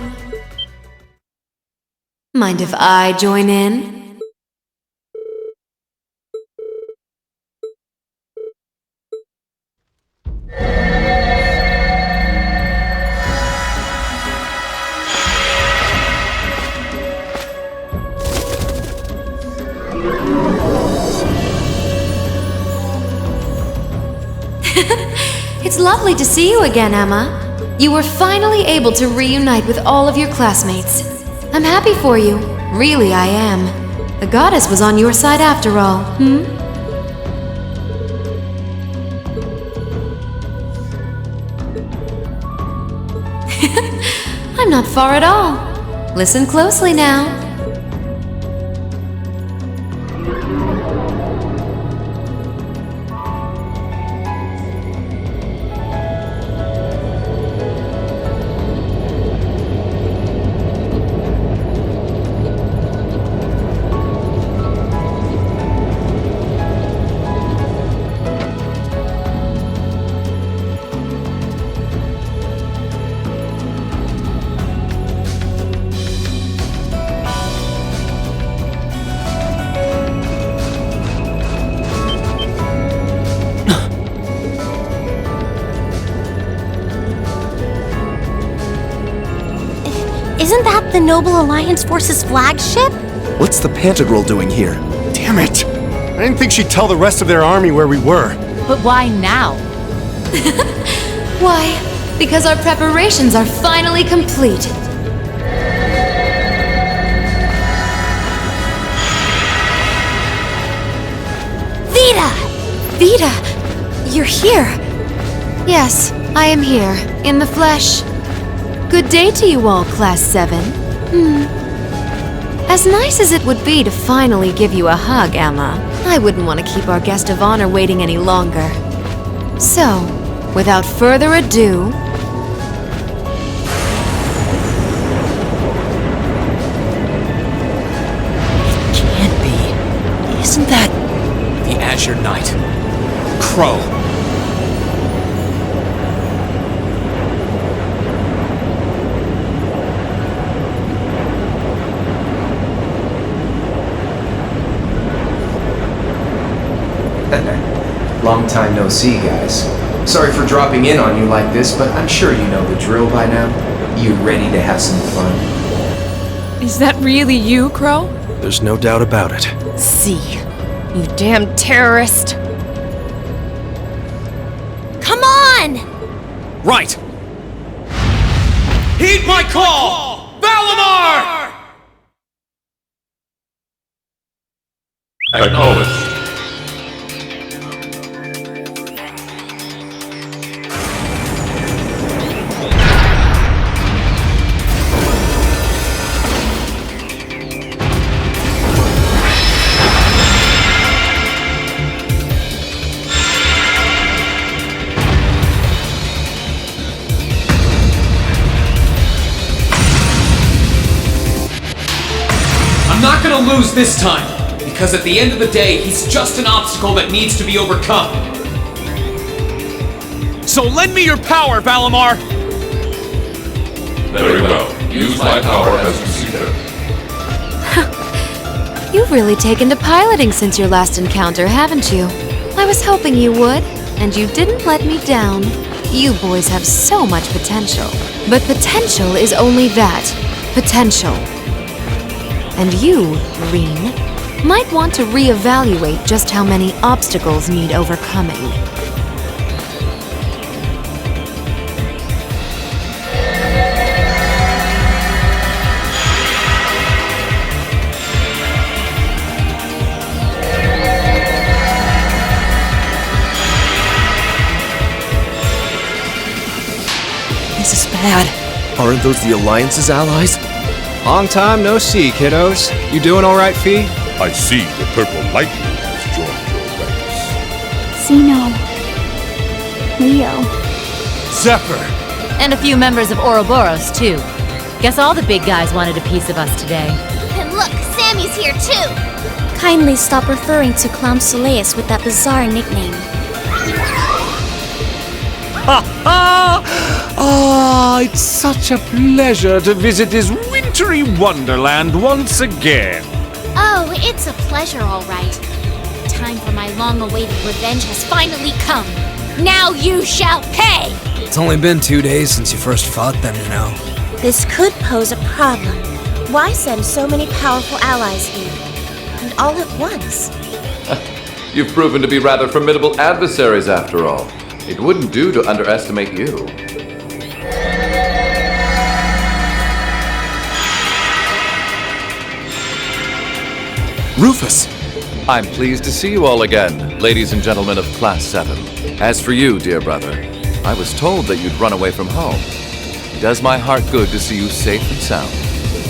Mind if I join in? It's lovely to see you again, Emma. You were finally able to reunite with all of your classmates. I'm happy for you. Really, I am. The goddess was on your side after all, I'm not far at all. Listen closely now. Isn't that the Noble Alliance Force's flagship? What's the Pantagruel doing here? Damn it! I didn't think she'd tell the rest of their army where we were. But why now? Why? Because our preparations are finally complete. Vita! Vita, you're here. Yes, I am here, in the flesh. Good day to you all, Class 7. As nice as it would be to finally give you a hug, Emma, I wouldn't want to keep our guest of honor waiting any longer. So, without further ado... Can't be. Isn't that the Azure Knight? Crow. Long time no see, guys. Sorry for dropping in on you like this, but I'm sure you know the drill by now. You ready to have some fun? Is that really you, Crow? There's no doubt about it. See, you damn terrorist. Come on! Right! Heed my call! Valimar! Acknowledged. I'm not gonna lose this time, because at the end of the day, he's just an obstacle that needs to be overcome. So lend me your power, Valimar! Very well. Use my power as you see fit. You've really taken to piloting since your last encounter, haven't you? I was hoping you would, and you didn't let me down. You boys have so much potential. But potential is only that, potential. And you, Reen, might want to reevaluate just how many obstacles need overcoming. This is bad. Aren't those the Alliance's allies? Long time no see, kiddos. You doing all right, Fee? I see the purple lightning has joined your ranks. Zeno. Leo. Zephyr! And a few members of Ouroboros, too. Guess all the big guys wanted a piece of us today. And look, Sammy's here too! Kindly stop referring to Clown Soleus with that bizarre nickname. Ha ha! Ah, it's such a pleasure to visit this wintry wonderland once again. Oh, it's a pleasure, all right. The time for my long-awaited revenge has finally come. Now you shall pay! It's only been 2 days since you first fought them, you know. This could pose a problem. Why send so many powerful allies here? And all at once? You've proven to be rather formidable adversaries after all. It wouldn't do to underestimate you. Rufus! I'm pleased to see you all again, ladies and gentlemen of Class 7. As for you, dear brother, I was told that you'd run away from home. It does my heart good to see you safe and sound.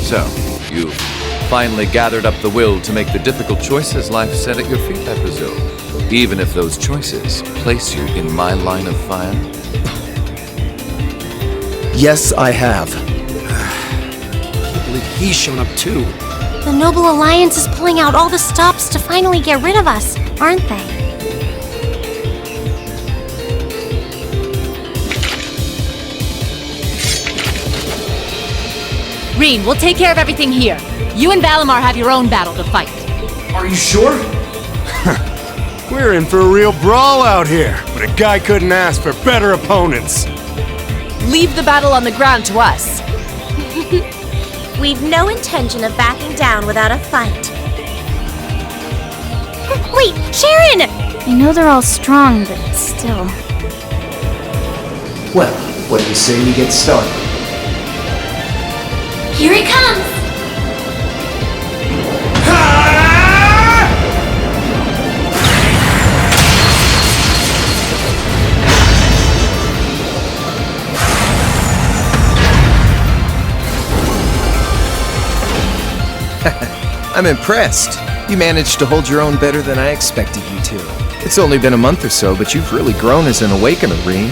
So, you've finally gathered up the will to make the difficult choices life set at your feet, I presume. Even if those choices place you in my line of fire? Yes, I have. Can't believe he's shown up too. The Noble Alliance is pulling out all the stops to finally get rid of us, aren't they? Reen, we'll take care of everything here. You and Valimar have your own battle to fight. Are you sure? We're in for a real brawl out here, but a guy couldn't ask for better opponents. Leave the battle on the ground to us. We've no intention of backing down without a fight. Wait, Sharon! I know they're all strong, but still. Well, what do you say we get started? Here it comes! I'm impressed. You managed to hold your own better than I expected you to. It's only been a month or so, but you've really grown as an Awakener, Reen.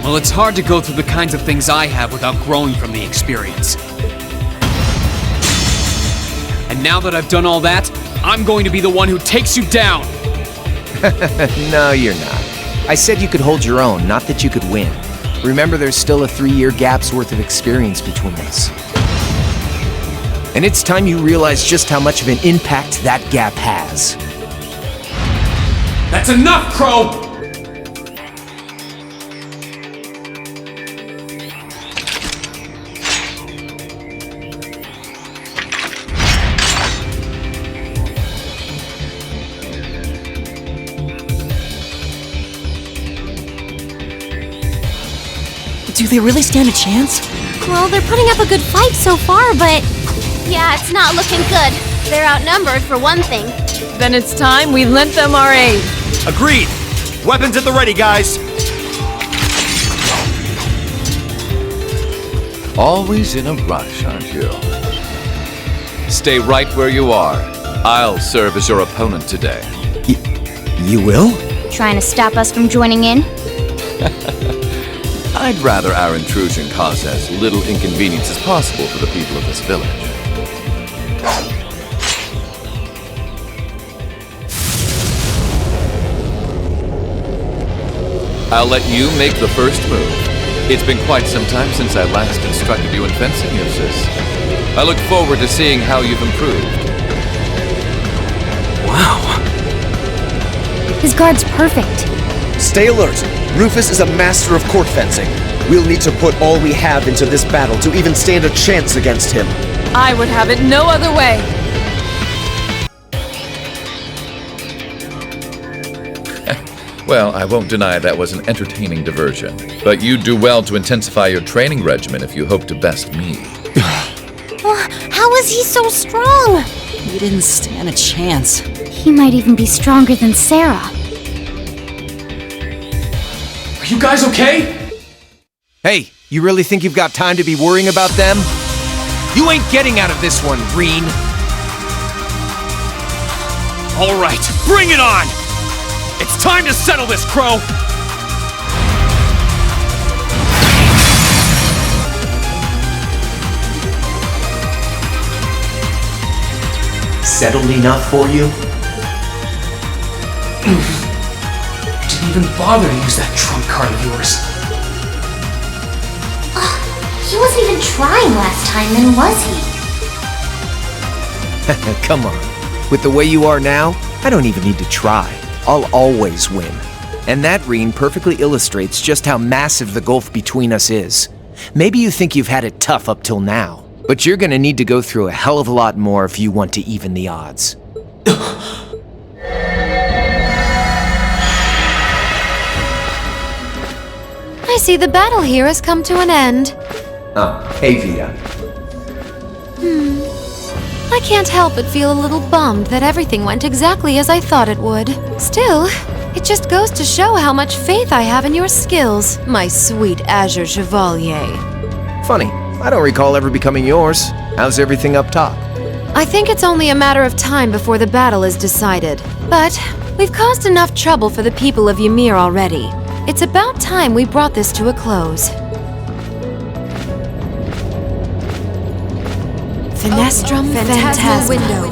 Well, it's hard to go through the kinds of things I have without growing from the experience. And now that I've done all that, I'm going to be the one who takes you down! No, you're not. I said you could hold your own, not that you could win. Remember, there's still a 3-year gap's worth of experience between us. And it's time you realize just how much of an impact that gap has. That's enough, Crow! Do they really stand a chance? Well, they're putting up a good fight so far, but... Yeah, it's not looking good. They're outnumbered, for one thing. Then it's time we lent them our aid. Agreed! Weapons at the ready, guys! Always in a rush, aren't you? Stay right where you are. I'll serve as your opponent today. You will? Trying to stop us from joining in? I'd rather our intrusion cause as little inconvenience as possible for the people of this village. I'll let you make the first move. It's been quite some time since I last instructed you in fencing, Eustace. I look forward to seeing how you've improved. Wow. His guard's perfect. Stay alert. Rufus is a master of court fencing. We'll need to put all we have into this battle to even stand a chance against him. I would have it no other way. Well, I won't deny that was an entertaining diversion, but you'd do well to intensify your training regimen if you hope to best me. How is he so strong? We didn't stand a chance. He might even be stronger than Sarah. Are you guys okay? Hey, you really think you've got time to be worrying about them? You ain't getting out of this one, Reen. All right, bring it on! It's time to settle this, Crow! Settled enough for you? Didn't even bother to use that trump card of yours. He wasn't even trying last time, then was he? Come on. With the way you are now, I don't even need to try. I'll always win. And that, Reen, perfectly illustrates just how massive the gulf between us is. Maybe you think you've had it tough up till now, but you're gonna need to go through a hell of a lot more if you want to even the odds. I see the battle here has come to an end. Oh, hey Vita. I can't help but feel a little bummed that everything went exactly as I thought it would. Still, it just goes to show how much faith I have in your skills, my sweet Azure Chevalier. Funny, I don't recall ever becoming yours. How's everything up top? I think it's only a matter of time before the battle is decided. But we've caused enough trouble for the people of Ymir already. It's about time we brought this to a close. Finestrum Phantasma Window.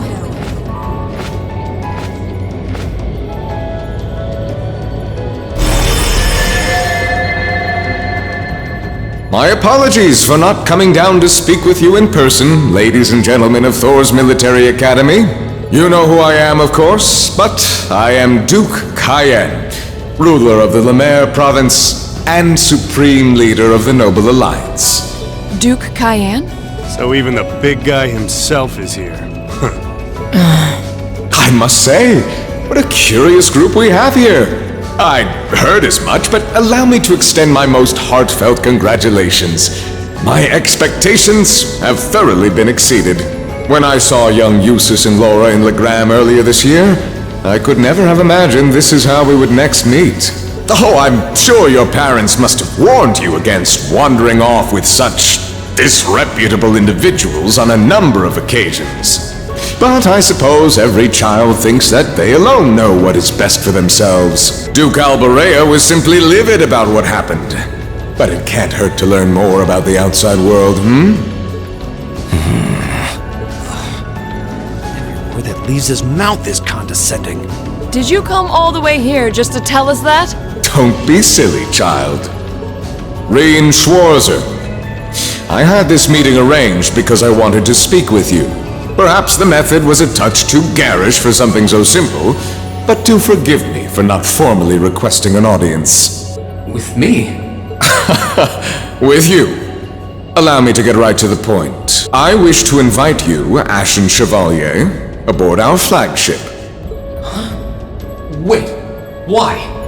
My apologies for not coming down to speak with you in person, ladies and gentlemen of Thor's Military Academy. You know who I am, of course, but I am Duke Cayenne, ruler of the Lemaire province and supreme leader of the Noble Alliance. Duke Cayenne? So even the big guy himself is here. I must say, what a curious group we have here. I'd heard as much, but allow me to extend my most heartfelt congratulations. My expectations have thoroughly been exceeded. When I saw young Eustace and Laura in Legram earlier this year, I could never have imagined this is how we would next meet. Oh, I'm sure your parents must have warned you against wandering off with such disreputable individuals on a number of occasions. But I suppose every child thinks that they alone know what is best for themselves. Duke Alberea was simply livid about what happened. But it can't hurt to learn more about the outside world, Every word that leaves his mouth is condescending. Did you come all the way here just to tell us that? Don't be silly, child. Reen Schwarzer. I had this meeting arranged because I wanted to speak with you. Perhaps the method was a touch too garish for something so simple, but do forgive me for not formally requesting an audience. With me? With you. Allow me to get right to the point. I wish to invite you, Ashen Chevalier, aboard our flagship. Wait, why?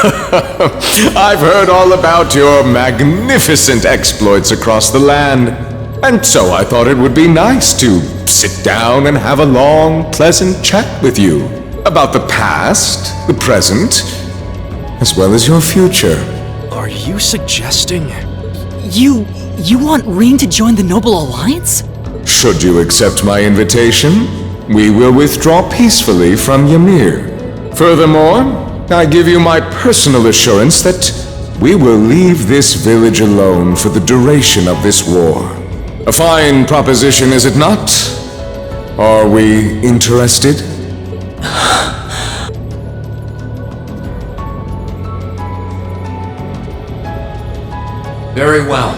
I've heard all about your magnificent exploits across the land, and so I thought it would be nice to sit down and have a long, pleasant chat with you about the past, the present, as well as your future. Are you suggesting... You want Reen to join the Noble Alliance? Should you accept my invitation, we will withdraw peacefully from Ymir. Furthermore, I give you my personal assurance that we will leave this village alone for the duration of this war. A fine proposition, is it not? Are we interested? Very well.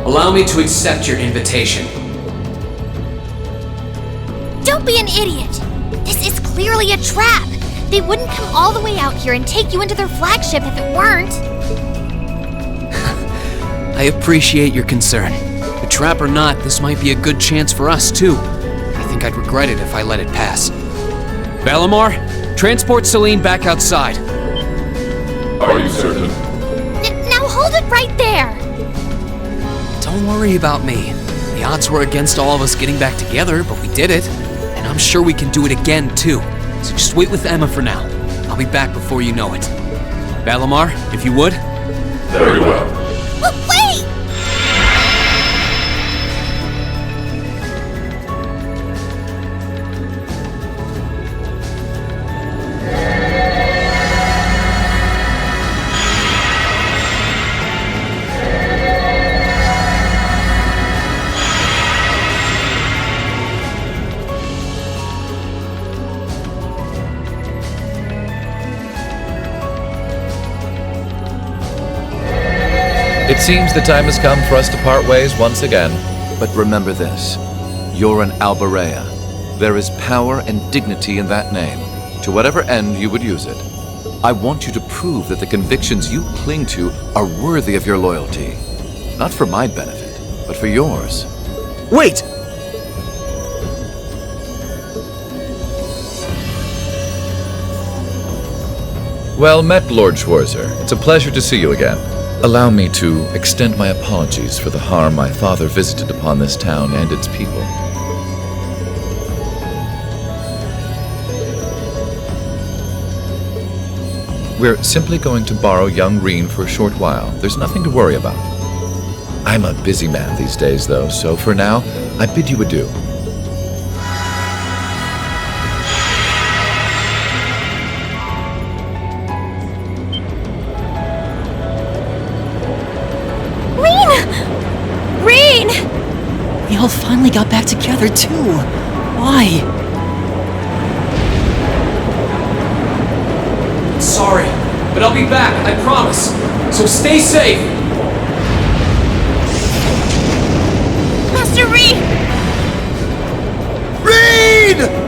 Allow me to accept your invitation. Don't be an idiot! This is clearly a trap! They wouldn't come all the way out here and take you into their flagship if it weren't! I appreciate your concern. A trap or not, this might be a good chance for us, too. I think I'd regret it if I let it pass. Balamar, transport Celine back outside. Are you certain? Now hold it right there! Don't worry about me. The odds were against all of us getting back together, but we did it. And I'm sure we can do it again, too. So just wait with Emma for now. I'll be back before you know it. Balamar, if you would. Very well. Wait! seems the time has come for us to part ways once again. But remember this. You're an Alberea. There is power and dignity in that name, to whatever end you would use it. I want you to prove that the convictions you cling to are worthy of your loyalty. Not for my benefit, but for yours. Wait! Well met, Lord Schwarzer. It's a pleasure to see you again. Allow me to extend my apologies for the harm my father visited upon this town and its people. We're simply going to borrow young Reen for a short while. There's nothing to worry about. I'm a busy man these days, though, so for now, I bid you adieu. Reen! We all finally got back together, too. Why? Sorry, but I'll be back, I promise. So stay safe! Master Reen! Reen!